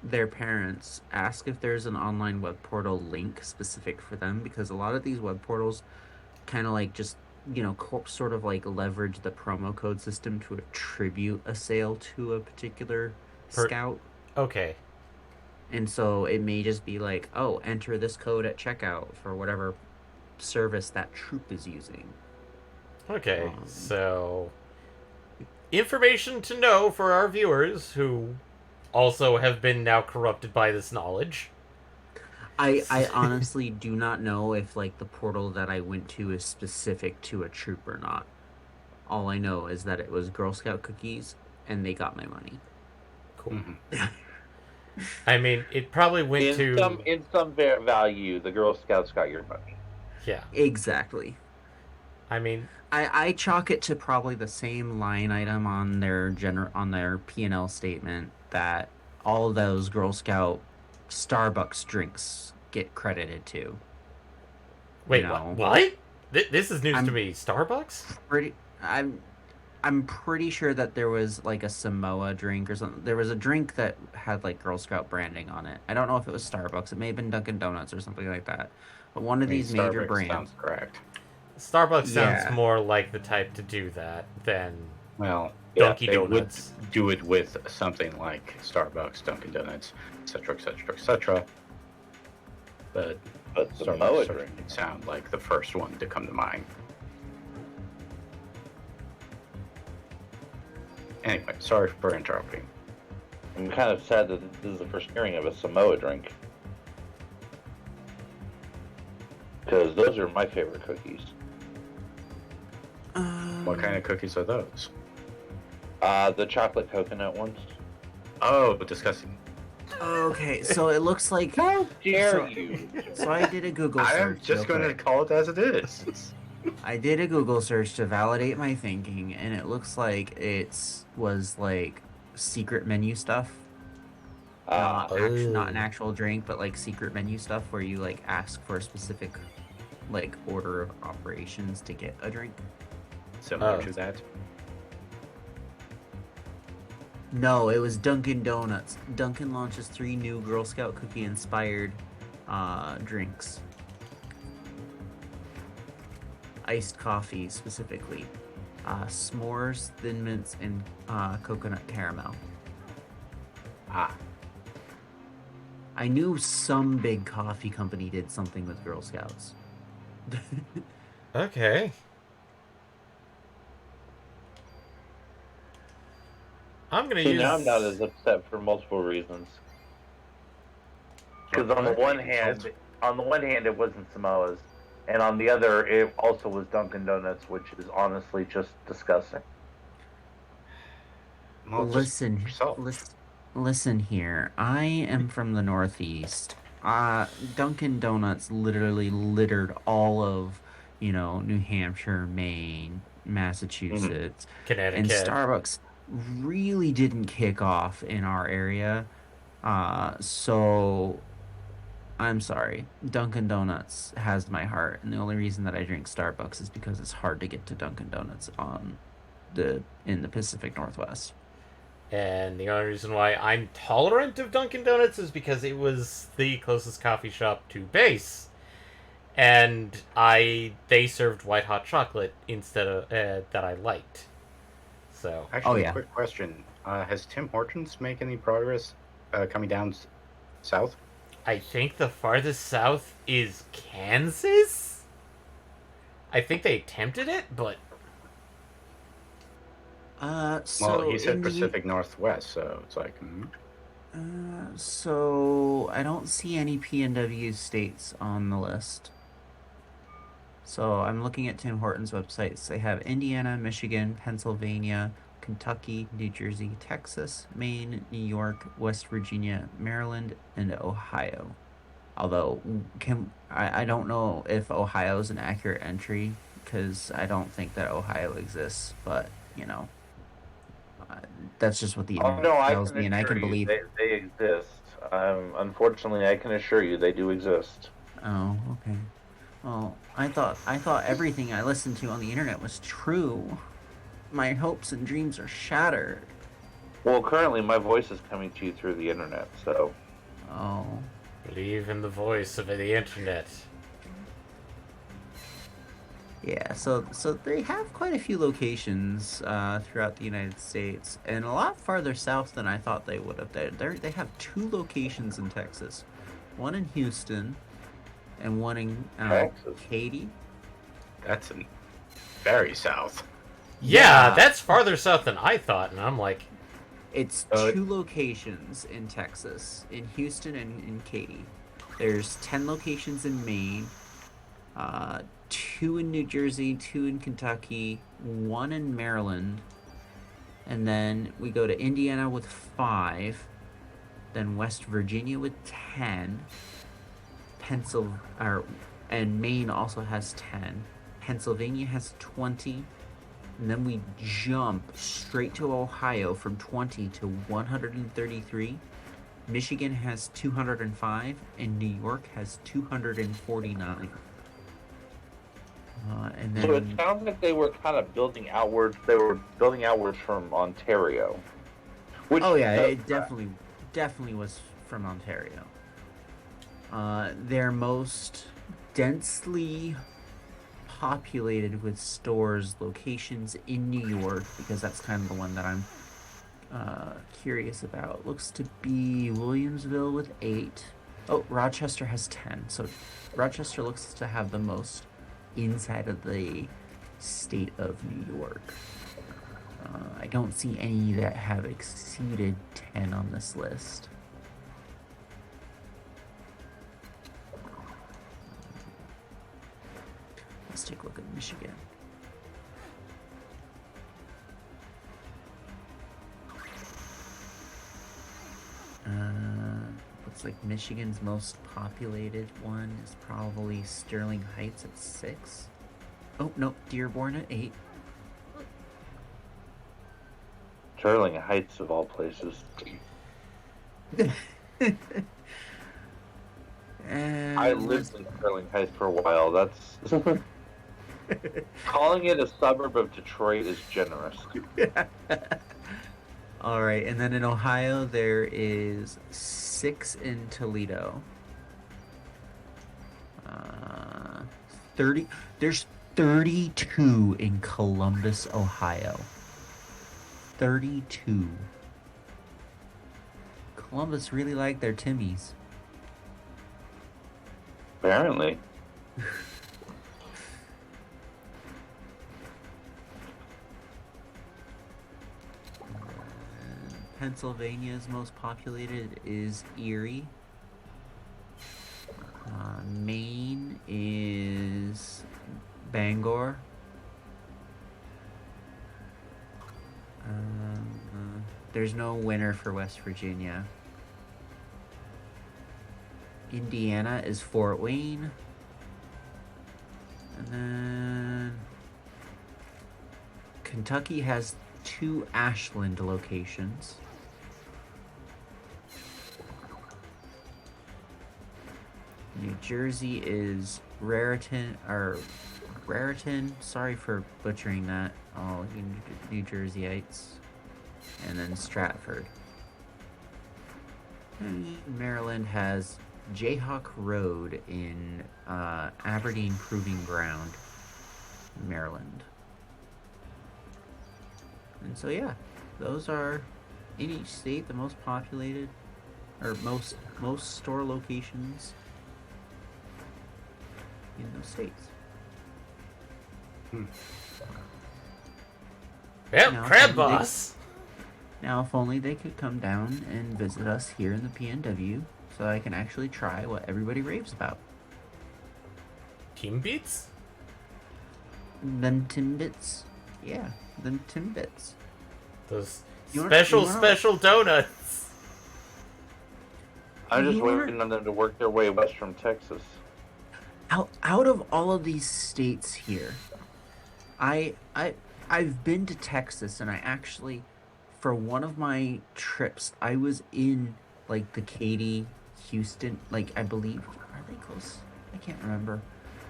their parents, ask if there's an online web portal link specific for them, because a lot of these web portals kind of like just sort of like leverage the promo code system to attribute a sale to a particular per scout. okay, And so it may just be like, oh, enter this code at checkout for whatever service that troop is using. okay, Um, so information to know for our viewers who also have been now corrupted by this knowledge. I honestly do not know if like the portal that I went to is specific to a troop or not. All I know is that it was Girl Scout cookies and they got my money. Cool. Mm-hmm. I mean, it probably went to In some value, the Girl Scouts got your money. yeah. Exactly. I mean, I chalk it to probably the same line item on their P&L statement that all of those Girl Scout Starbucks drinks get credited to. You wait, know, what? This is news to I'm me. Starbucks? pretty I'm I'm pretty sure that there was like a Samoa drink or something. There was a drink that had like Girl Scout branding on it. I don't know if it was Starbucks. It may have been Dunkin' Donuts or something like that. But one I of mean, these major Starbucks brands. sounds correct. Starbucks sounds Yeah, more like the type to do that than Well, Yeah, Dunkin' they would Donuts. do it with something like Starbucks, Dunkin' Donuts, etc., etc., etc. But but Starbucks Samoa certainly drink. sound like the first one to come to mind. Anyway, sorry for interrupting. I'm kind of sad that this is the first hearing of a Samoa drink. Because those are my favorite cookies. What kind of cookies are those? The chocolate coconut ones. Oh, disgusting. Okay, so it looks like How dare so, you? so I did a Google I am search. just going to call it as it is. I did a Google search to validate my thinking, and it looks like was like secret menu stuff. Ah, Not an actual drink, but like secret menu stuff where you like ask for a specific like order of operations to get a drink. Similar Oh. to that. No, it was Dunkin' Donuts. Dunkin' launches 3 new Girl Scout cookie inspired drinks. Iced coffee specifically. S'mores, Thin Mints, and coconut caramel. Ah, I knew some big coffee company did something with Girl Scouts. Okay. I'm gonna see, use. now I'm not as upset for multiple reasons. Because on the one hand, it wasn't Samoa's, and on the other, it also was Dunkin' Donuts, which is honestly just disgusting. well, just listen, yourself. listen here. I am from the Northeast. Dunkin' Donuts literally littered all of, New Hampshire, Maine, Massachusetts, and Connecticut. Starbucks really didn't kick off in our area. So I'm sorry. Dunkin' Donuts has my heart, and the only reason that I drink Starbucks is because it's hard to get to Dunkin' Donuts in the Pacific Northwest. And the only reason why I'm tolerant of Dunkin' Donuts is because it was the closest coffee shop to base. And they served white hot chocolate instead of that I liked. So Actually, yeah. quick question. Has Tim Hortons make any progress coming down south? I think the farthest south is Kansas. I think they attempted it, but Well, he said Pacific Northwest, so it's like, So I don't see any PNW states on the list. So I'm looking at Tim Hortons websites. They have Indiana, Michigan, Pennsylvania, Kentucky, New Jersey, Texas, Maine, New York, West Virginia, Maryland, and Ohio. Although, I don't know if Ohio is an accurate entry because I don't think that Ohio exists. But you know, uh, that's just what the Oh internet no, I tells can me, and I assure can you believe. they exist. Unfortunately, I can assure you they do exist. Oh, okay. Well, I thought everything I listened to on the internet was true. My hopes and dreams are shattered. Well, currently my voice is coming to you through the internet, so Oh, Believe in the voice of the internet. yeah. So they have quite a few locations throughout the United States, and a lot farther south than I thought they would have. They have two locations in Texas, one in Houston, and one in Texas. Katy. That's in very south. Yeah, Yeah, that's farther south than I thought, and I'm like, it's Uh, two locations in Texas, in Houston and in Katy. There's 10 locations in Maine, uh, two in New Jersey, two in Kentucky, one in Maryland, and then we go to Indiana with five, then West Virginia with 10, and Maine also has 10. Pennsylvania has 20, and then we jump straight to Ohio from 20 to 133. Michigan has 205, and New York has 249. And So it then, sounds like they were kind of building outwards. They were building outwards from Ontario, which oh yeah, does it definitely was from Ontario. They're most densely populated with stores locations in New York because that's kind of the one that I'm curious about. Looks to be Williamsville with 8. Oh, Rochester has 10. So Rochester looks to have the most inside of the state of New York. I don't see any that have exceeded 10 on this list. Let's take a look at Michigan. Looks like Michigan's most populated one is probably Sterling Heights at 6. Oh, no, Dearborn at 8. Sterling Heights of all places. And I lived in Sterling Heights for a while. That's calling it a suburb of Detroit is generous. All right, and then in Ohio there is 6 in Toledo. 30. There's 32 in Columbus, Ohio. 32. Columbus really like their Timmies. Apparently. Pennsylvania's most populated is Erie. Maine is Bangor. There's no winner for West Virginia. Indiana is Fort Wayne. And then Kentucky has 2 Ashland locations. New Jersey is Raritan, sorry for butchering that. Oh, you New Jerseyites. And then Stratford. And Maryland has Jayhawk Road in Aberdeen Proving Ground, Maryland. And so yeah, those are in each state the most populated or most store locations in those states. yep, Now, Crab if only Boss. Now, if only they could come down and visit us here in the PNW so I can actually try what everybody raves about. Team Beats? Them Timbits. Yeah, them Timbits. Those You wanna- special, you wanna- special donuts. I'm just You wanna- waiting on them to work their way west from Texas. Out of all of these states here, I've been to Texas, and I actually, for one of my trips, I was in like the Katy, Houston, like I believe, are they close? I can't remember.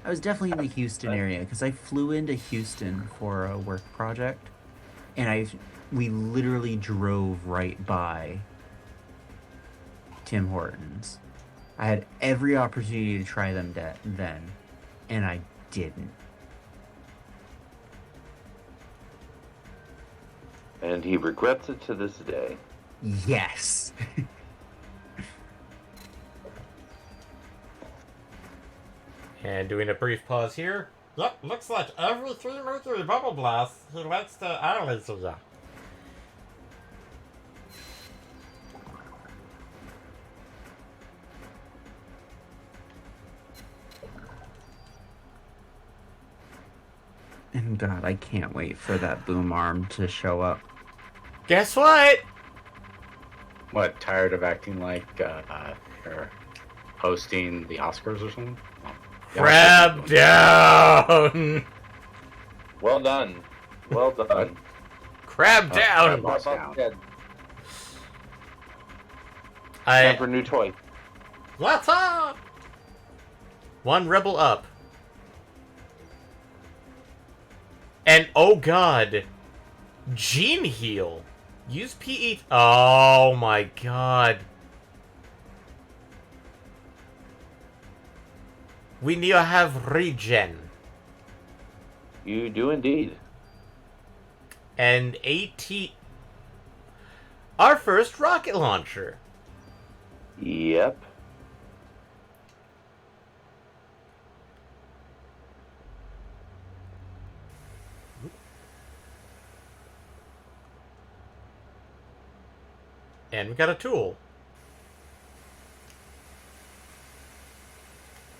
I was definitely in the Houston area because I flew into Houston for a work project, and we literally drove right by Tim Hortons. I had every opportunity to try them then, and I didn't. And he regrets it to this day. Yes. And doing a brief pause here. Yep, looks like every 3 mercury bubble blasts, he likes to eyelids of ya. And God, I can't wait for that boom arm to show up. Guess what? What, tired of acting like you're hosting the Oscars or something? Oh, yeah, Crab down! Well done. Well done. Crab down! crab boss down. Time I for a new toy. Let's up! One rebel up. And oh god. Gene heal. Use PE. Oh my god. We need to have regen. You do indeed. And AT. Our first rocket launcher. Yep. And we got a tool.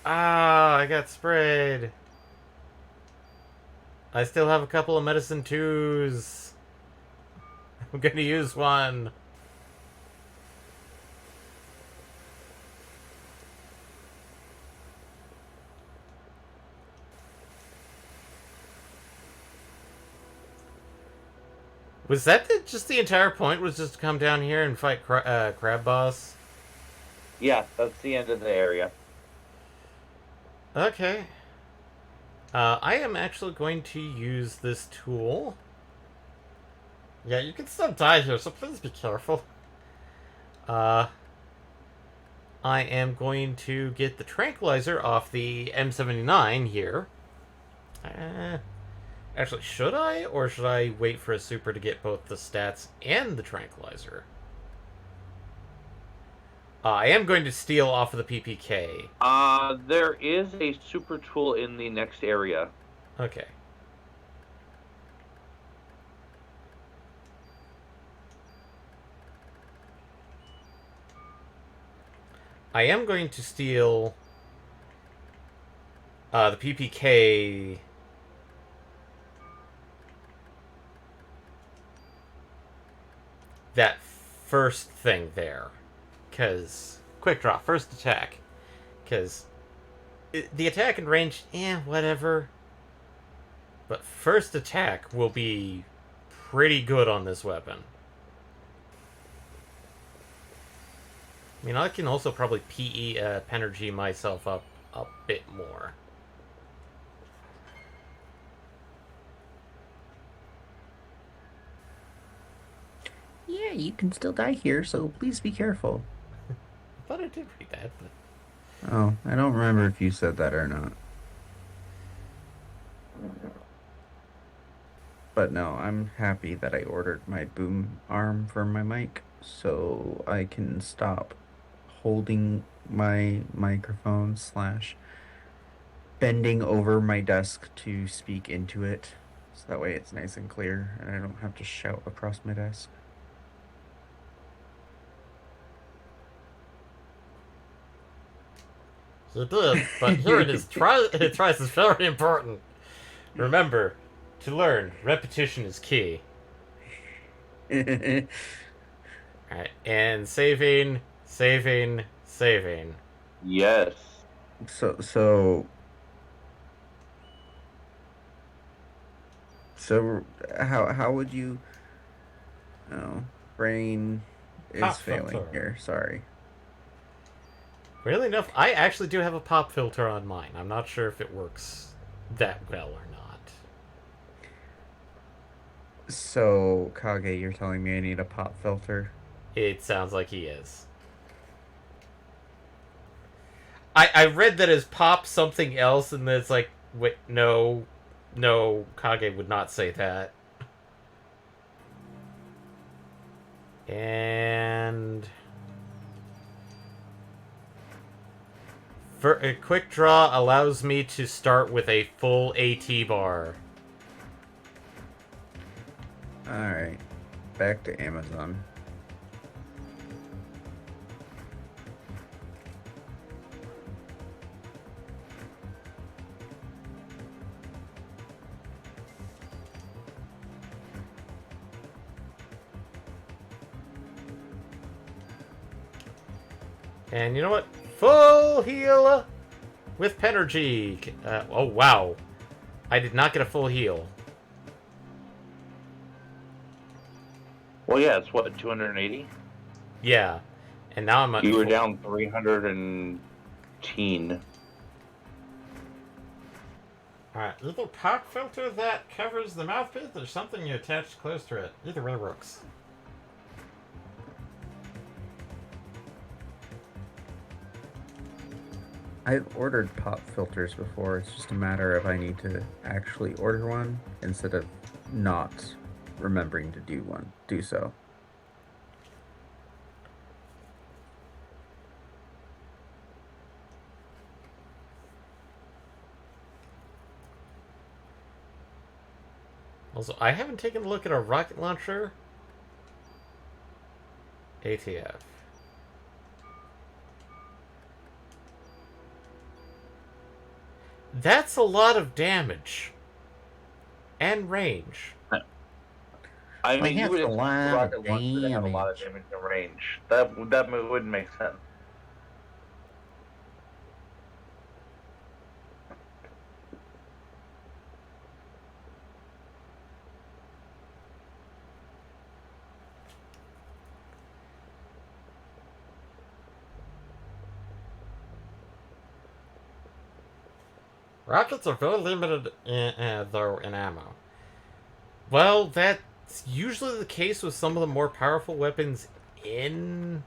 Ah, I got sprayed. I still have a couple of medicine twos. I'm gonna use one. Was that just the entire point? Was just to come down here and fight Crab Boss? Yeah, that's the end of the area. Okay. I am actually going to use this tool. Yeah, you can still die here, so please be careful. I am going to get the tranquilizer off the M79 here. Actually, should I? Or should I wait for a super to get both the stats and the tranquilizer? I am going to steal off of the PPK. There is a super tool in the next area. Okay. I am going to steal the PPK. That first thing there. Because, quick draw, first attack. Because the attack and range, whatever. But first attack will be pretty good on this weapon. I mean, I can also probably Penergy myself up a bit more. Yeah, you can still die here, so please be careful. I thought I did read that, but... Oh, I don't remember if you said that or not. But no, I'm happy that I ordered my boom arm for my mic, so I can stop holding my microphone / bending over my desk to speak into it, so that way it's nice and clear and I don't have to shout across my desk. You did, but here it is. Tries is very important. Remember, to learn, repetition is key. Alright, and saving, saving, saving. Yes. So how would you? Oh, brain is Pop failing filter. here. Sorry. Really enough, I actually do have a pop filter on mine. I'm not sure if it works that well or not. So Kage, you're telling me I need a pop filter? It sounds like he is. I read that as pop something else, and then it's like, wait, no, no, Kage would not say that. And for a quick draw allows me to start with a full AT bar. All right, back to Amazon. And you know what? Full heal with Penergy. Oh, wow. I did not get a full heal. Well, yeah, it's what, 280? Yeah. And now I'm at You were full. down 310. Alright, either pop filter that covers the mouthpiece or something you attach close to it. Either way works. I've ordered pop filters before. It's just a matter of I need to actually order one instead of not remembering to do so. Also, I haven't taken a look at a rocket launcher. ATF. That's a lot of damage. And range. I Like, mean, you that's would a expect the lot of rocket launcher to have a lot of damage. damage and range. That wouldn't make sense. Rockets are very limited though in ammo. Well, that's usually the case with some of the more powerful weapons in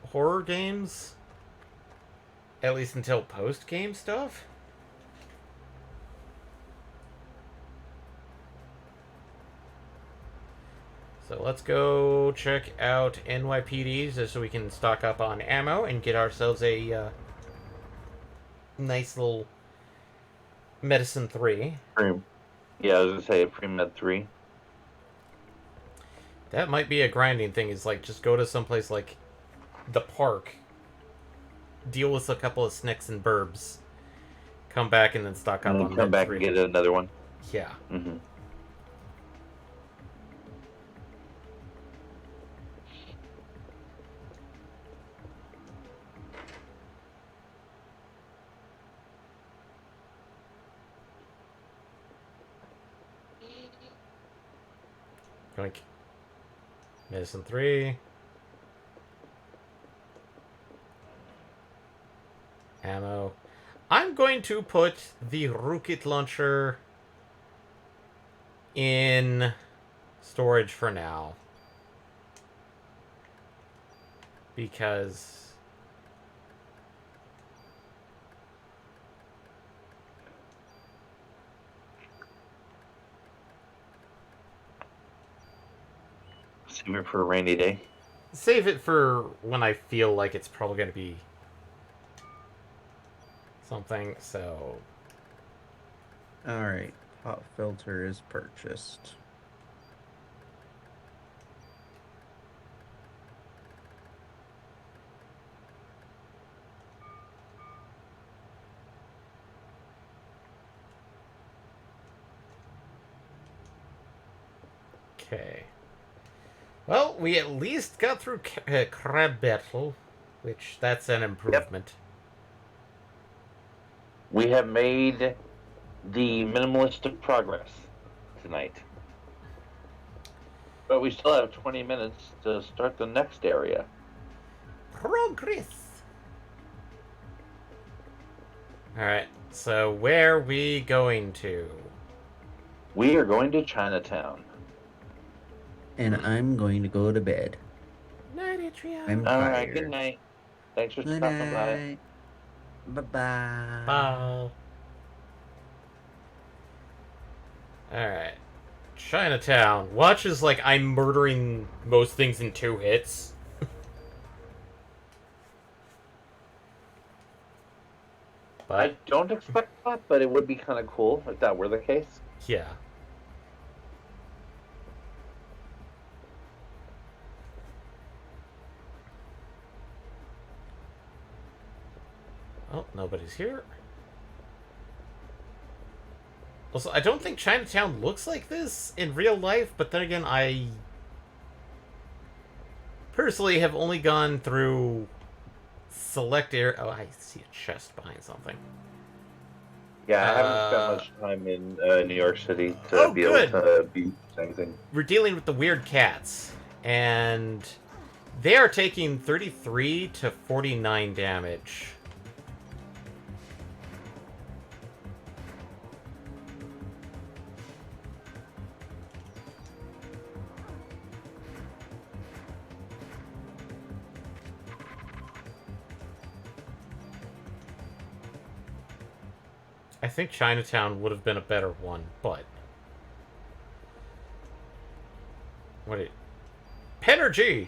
horror games. At least until post-game stuff. So let's go check out NYPDs just so we can stock up on ammo and get ourselves a nice little medicine 3. Yeah, I was gonna say pre-med 3. That might be a grinding thing, is like just go to someplace like the park, deal with a couple of snicks and burbs, come back and then stock And up then on come med back 3. and get another one. Yeah. Mm-hmm. Yoink. Medicine 3. Ammo. I'm going to put the rocket launcher in storage for now. Because Save it for a rainy day. save it for when I feel like it's probably going to be something, so All right, pop filter is purchased. okay. Well, we at least got through Crab Battle, which that's an improvement. We have made the minimalistic progress tonight. But we still have 20 minutes to start the next area. Progress! Alright, so where are we going to? We are going to Chinatown. And I'm going to go to bed. Night, Atria. I'm All tired. right, good night. Thanks for Good stopping by. night. Bye-bye. Bye. Alright. Chinatown. Watch as, like, I'm murdering most things in 2 hits. But, I don't expect that, but it would be kind of cool if that were the case. yeah. Oh, nobody's here. Also, I don't think Chinatown looks like this in real life, but then again, I personally have only gone through select area. Oh, I see a chest behind something. Yeah, I haven't spent much time in New York City to Oh, be good. able to be anything. We're dealing with the weird cats, and they are taking 33 to 49 damage. I think Chinatown would have been a better one, but... What it... Penergy!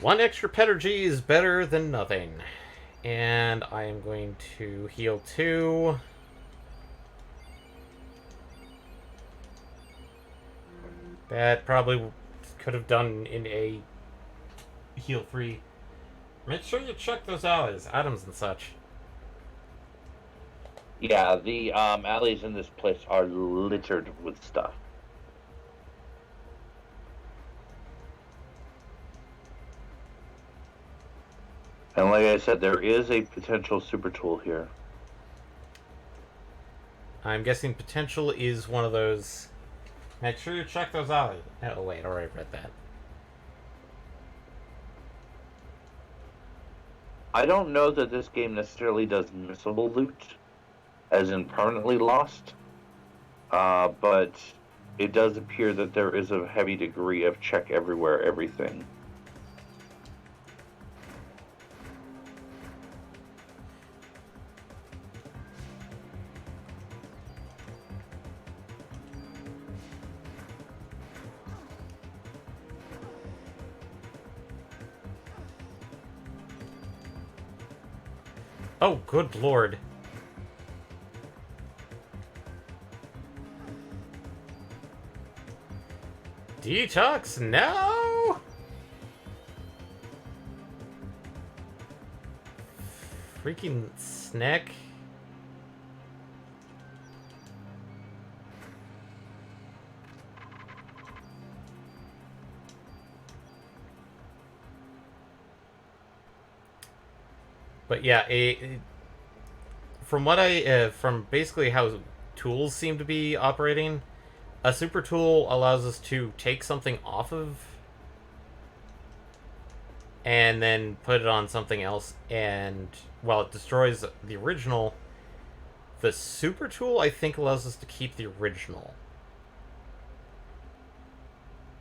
One extra Penergy is better than nothing. And I am going to heal 2. That probably could have done in a heal 3. Make sure you check those alleys, items and such. Yeah, the alleys in this place are littered with stuff. And like I said, there is a potential super tool here. I'm guessing potential is one of those. Make sure you check those alleys. Oh wait, already read that. I don't know that this game necessarily does missable loot, as in permanently lost, but it does appear that there is a heavy degree of check everywhere, everything. Oh, good lord. Detox now? Freaking snack. But yeah, from what from basically how tools seem to be operating, a super tool allows us to take something off of and then put it on something else, and while it destroys the original, the super tool I think allows us to keep the original.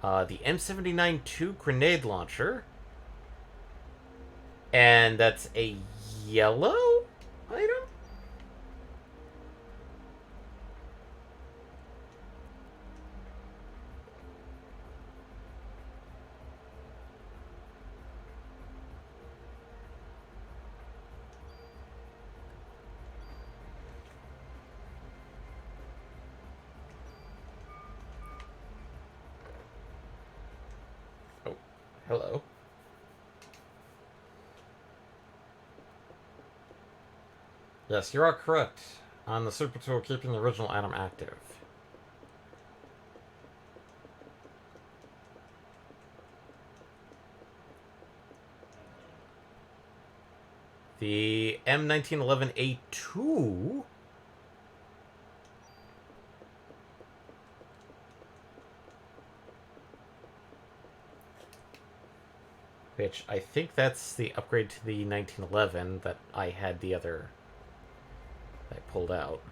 The M79-2 grenade launcher, and that's a yellow item? Oh, hello. Yes, you are correct on the super tool keeping the original item active. The M1911A2 which I think that's the upgrade to the 1911 that I had the other I pulled out.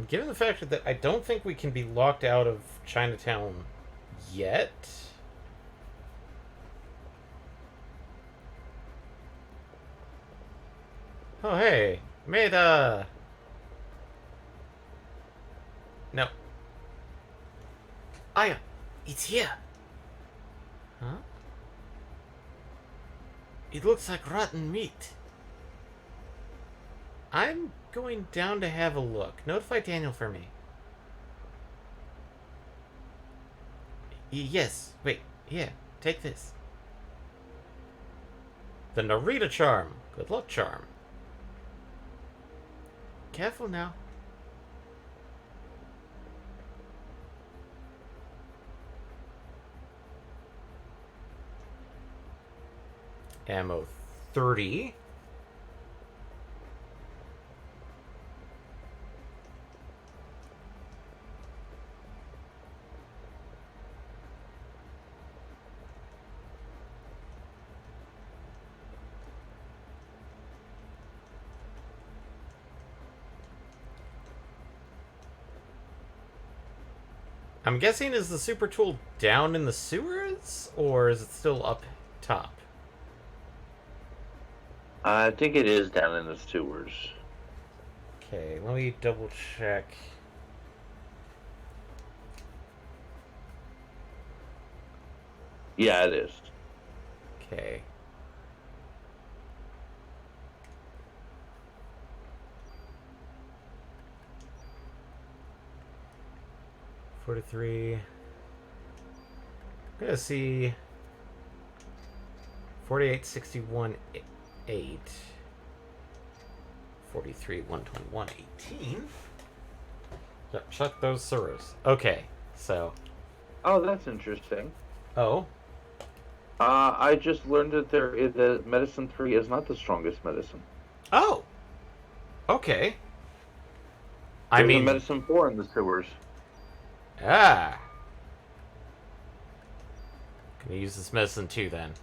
Given the fact that I don't think we can be locked out of Chinatown yet. Oh, hey. Made, No. Aya, it's here. Huh? It looks like rotten meat. I'm going down to have a look. Notify Daniel for me. Yes. Wait. Here. Take this. The Narita charm. Good luck charm. Careful now. Ammo 30. I'm guessing, is the super tool down in the sewers, or is it still up top? I think it is down in the sewers. Okay, let me double check. Yeah, it is. Okay. $43. I'm gonna see 48, 61, 8. 43, 121, 18. Yep, check those sewers. Okay, so. Oh, that's interesting. Oh. I just learned that the medicine 3 is not the strongest medicine. Oh. Okay. There's I mean, a medicine 4 in the sewers. Ah. Gonna use this medicine too, then.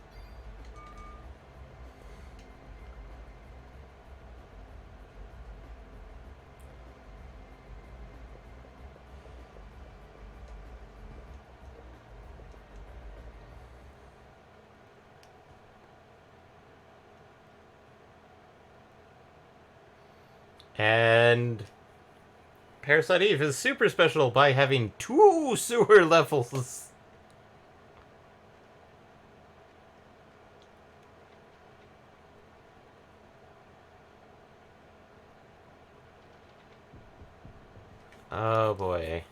And Parasite Eve is super special by having 2 sewer levels. Oh boy.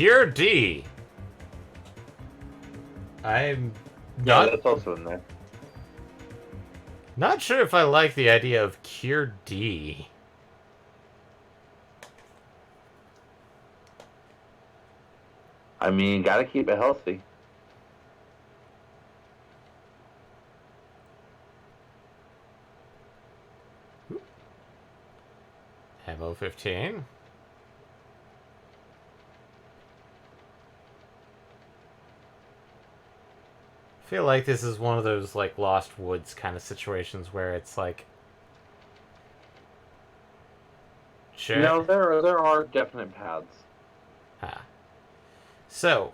Cure D. I'm Yeah, not. that's also in there. Not sure if I like the idea of Cure D. I mean, gotta keep it healthy. Ammo 15. I feel like this is one of those like Lost Woods kind of situations where it's like, sure. No, there are definite paths. Ah. So,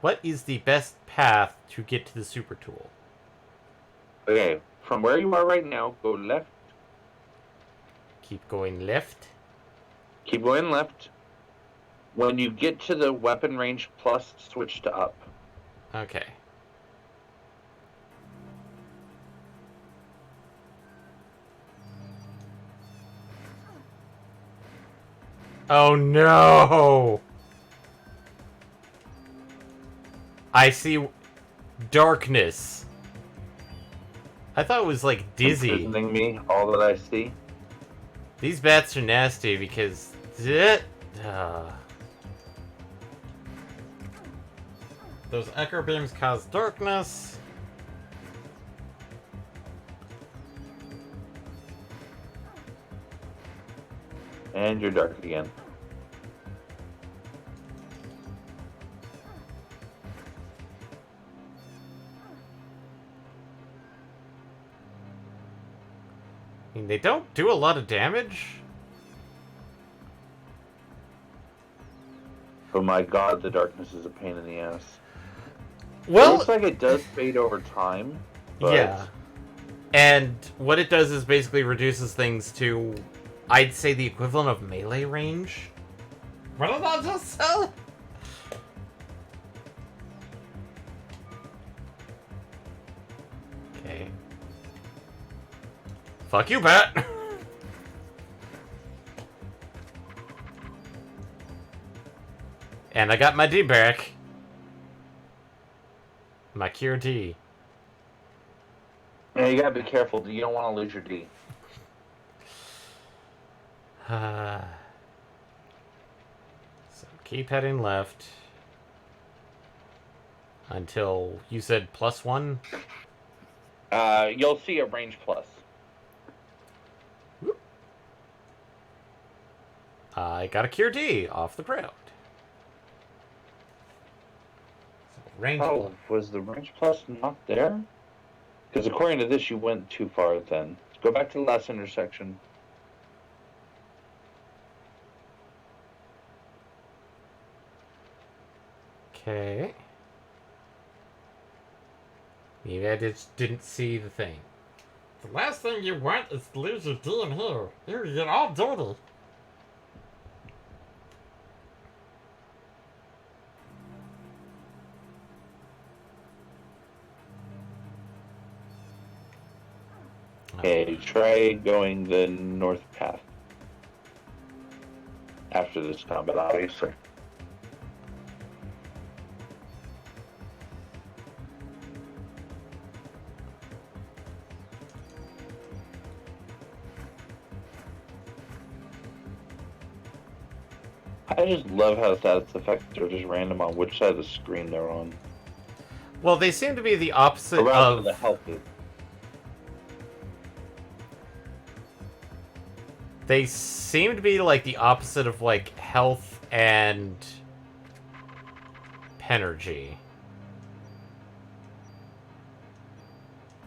what is the best path to get to the super tool? Okay, from where you are right now, go left. Keep going left. Keep going left. When you get to the weapon range plus, switch to up. Okay. Oh no! I see darkness. I thought it was like dizzy. Imprisoning me, all that I see. These bats are nasty because... Those echo beams cause darkness. And you're dark again. I mean, they don't do a lot of damage. Oh my god, the darkness is a pain in the ass. It Well, looks like it does fade over time. But yeah. And what it does is basically reduces things to, I'd say, the equivalent of melee range. What did I just say? Okay. Fuck you, bat! And I got my D back. My Cure D. Yeah, you gotta be careful. You don't want to lose your D. So keep heading left. Until you said +1? You'll see a range plus. I got a Cure D off the ground. So range. Oh, was the range plus not there? Because according to this, you went too far then. Go back to the last intersection. Okay. Maybe I just didn't see the thing. The last thing you want is to lose your D in here. Here, you get all dirty. Okay, try going the north path. After this combat, obviously. I just love how status effects are just random on which side of the screen they're on. Well, they seem to be the opposite Around of the health is. They seem to be like the opposite of like health and Penergy.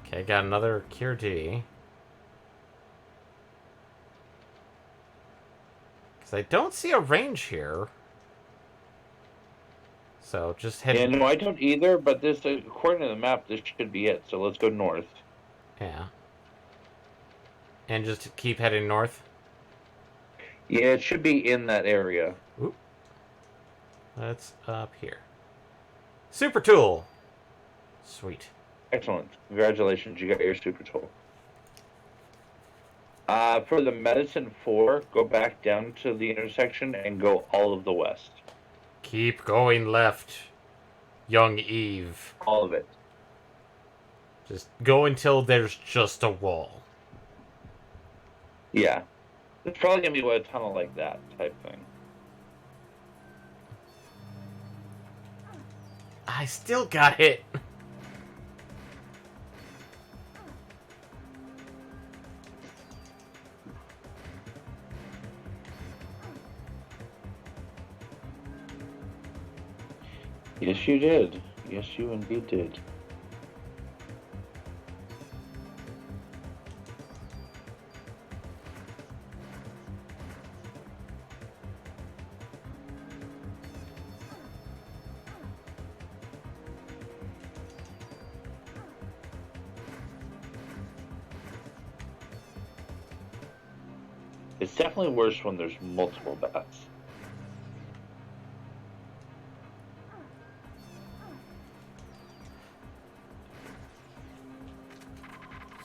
Okay, got another Cure D. Because I don't see a range here. So just head. Yeah, no, I don't either, but this, according to the map, this should be it. So let's go north. Yeah. And just keep heading north. Yeah, it should be in that area. Oop. That's up here. Super tool. Sweet. Excellent. Congratulations, you got your super tool. For the medicine 4, go back down to the intersection and go all of the west. Keep going left, young Eve. All of it. Just go until there's just a wall. Yeah. It's probably going to be a tunnel like that type thing. I still got hit. Yes, you did. Yes, you indeed did. It's definitely worse when there's multiple bats.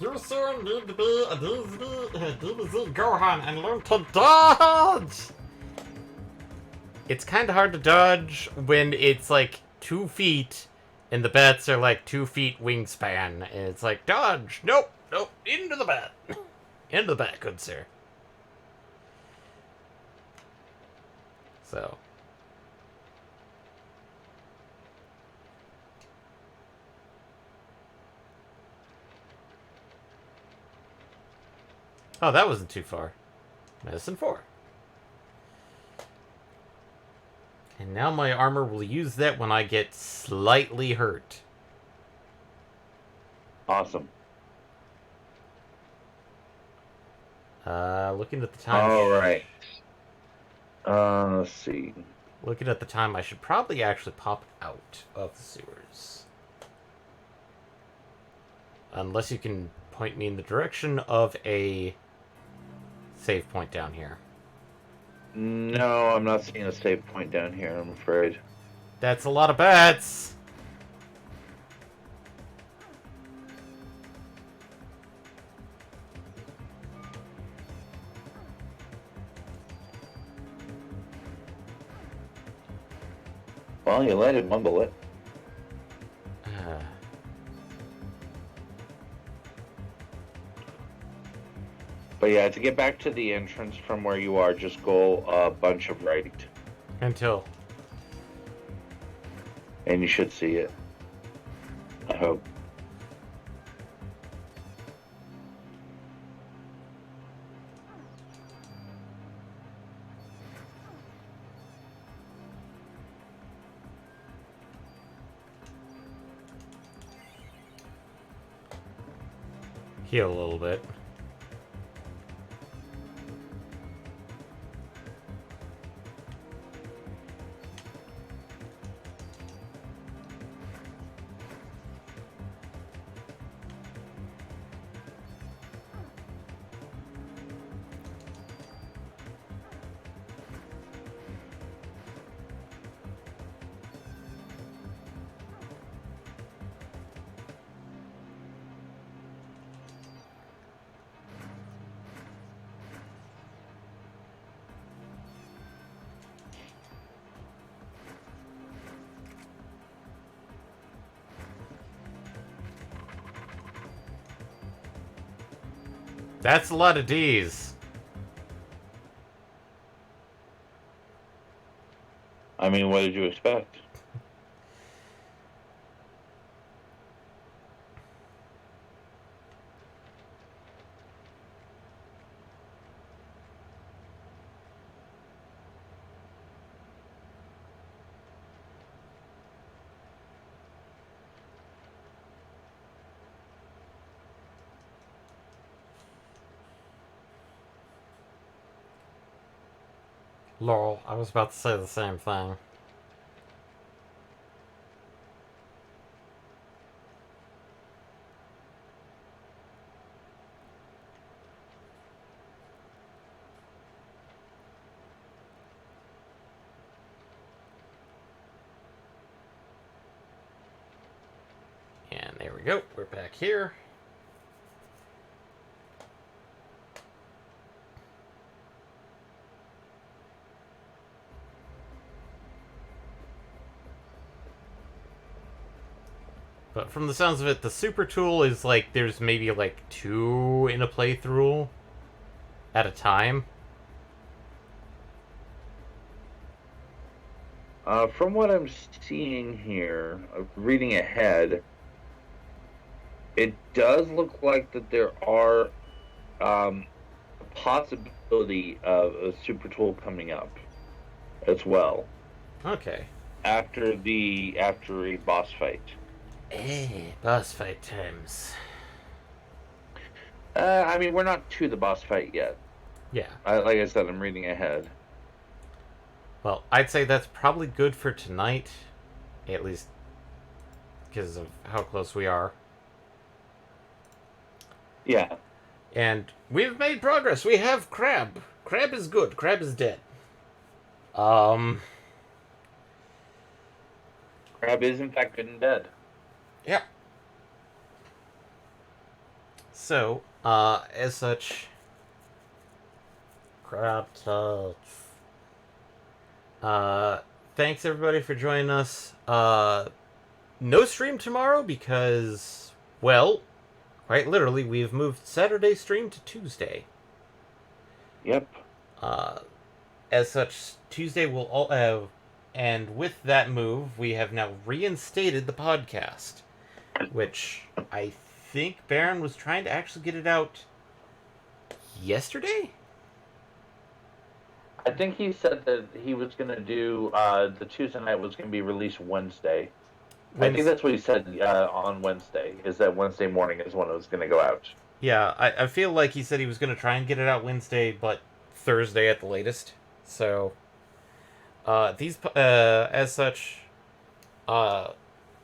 You soon need to be a DBZ Gohan and learn to dodge! It's kind of hard to dodge when it's like 2 feet and the bats are like 2 feet wingspan. And it's like, dodge! Nope, nope, into the bat. Into the bat, good sir. So. Oh, that wasn't too far. Medicine 4. And now my armor will use that when I get slightly hurt. Awesome. Looking at the time. All right. Let's see. Looking at the time, I should probably actually pop out of the sewers. Unless you can point me in the direction of a save point down here. No, I'm not seeing a save point down here, I'm afraid. That's a lot of bats! Well, you landed one bullet. But yeah, to get back to the entrance from where you are, just go a bunch of right. Until. And you should see it. I hope. Heal a little bit. That's a lot of D's. I mean, what did you expect? Lol, I was about to say the same thing. And there we go. We're back here. But from the sounds of it, the super tool is like there's maybe like 2 in a playthrough at a time. From what I'm seeing here, reading ahead, it does look like that there are a possibility of a super tool coming up as well Okay. after a boss fight. Hey, boss fight times. I mean, we're not to the boss fight yet. Yeah. Like I said, I'm reading ahead. Well, I'd say that's probably good for tonight, at least because of how close we are. Yeah. And we've made progress. We have Crab. Crab is good. Crab is dead. Um. Crab is in fact good and dead. Yeah. So, as such, Crab touch. Thanks everybody for joining us. No stream tomorrow because, well, quite literally, we've moved Saturday stream to Tuesday. Yep. As such, Tuesday will all have, and with that move, we have now reinstated the podcast, which I think Baron was trying to actually get it out yesterday? I think he said that he was going to do the Tuesday night was going to be released Wednesday. I think that's what he said on Wednesday, is that Wednesday morning is when it was going to go out. Yeah, I feel like he said he was going to try and get it out Wednesday, but Thursday at the latest. So, as such,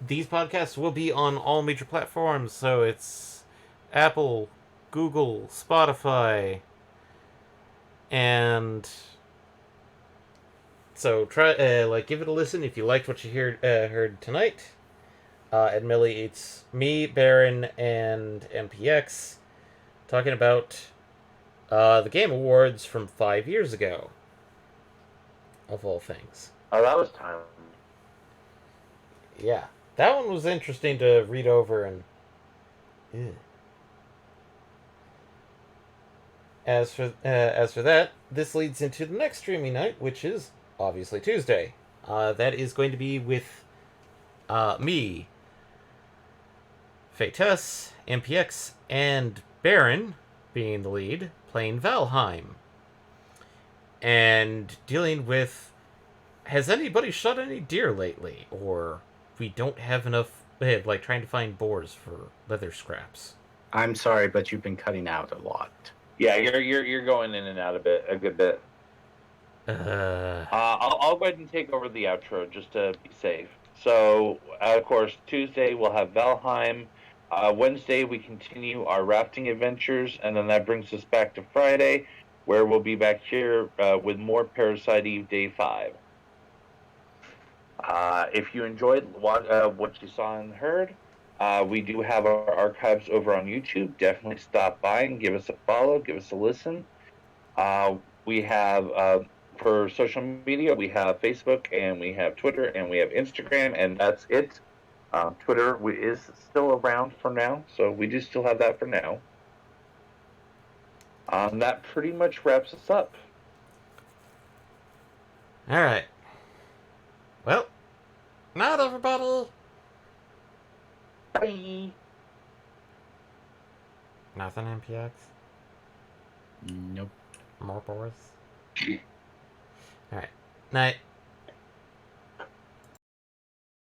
these podcasts will be on all major platforms. So it's Apple, Google, Spotify, and so try give it a listen if you liked what you heard tonight. Admittedly, it's me, Baron, and MPX talking about the Game Awards from 5 years ago, of all things. Oh, that was time. Yeah, that one was interesting to read over and. Ew. As for that, this leads into the next streaming night, which is obviously Tuesday. That is going to be with me, Fatus, MPX, and Baron being the lead, playing Valheim. And dealing with, has anybody shot any deer lately? Or we don't have enough, trying to find boars for leather scraps. I'm sorry, but you've been cutting out a lot. Yeah, you're going in and out a good bit. I'll go ahead and take over the outro just to be safe. So, of course, Tuesday we'll have Valheim. Wednesday we continue our rafting adventures, and then that brings us back to Friday, where we'll be back here with more Parasite Eve Day 5. If you enjoyed what you saw and heard, we do have our archives over on YouTube. Definitely stop by and give us a follow, give us a listen. We have, for social media, we have Facebook, and we have Twitter, and we have Instagram, and that's it. Twitter is still around for now, so we do still have that for now. That pretty much wraps us up. Alright. Well, night everybody! Bye! Nothing, MPX? Nope. More boars? Alright. Night.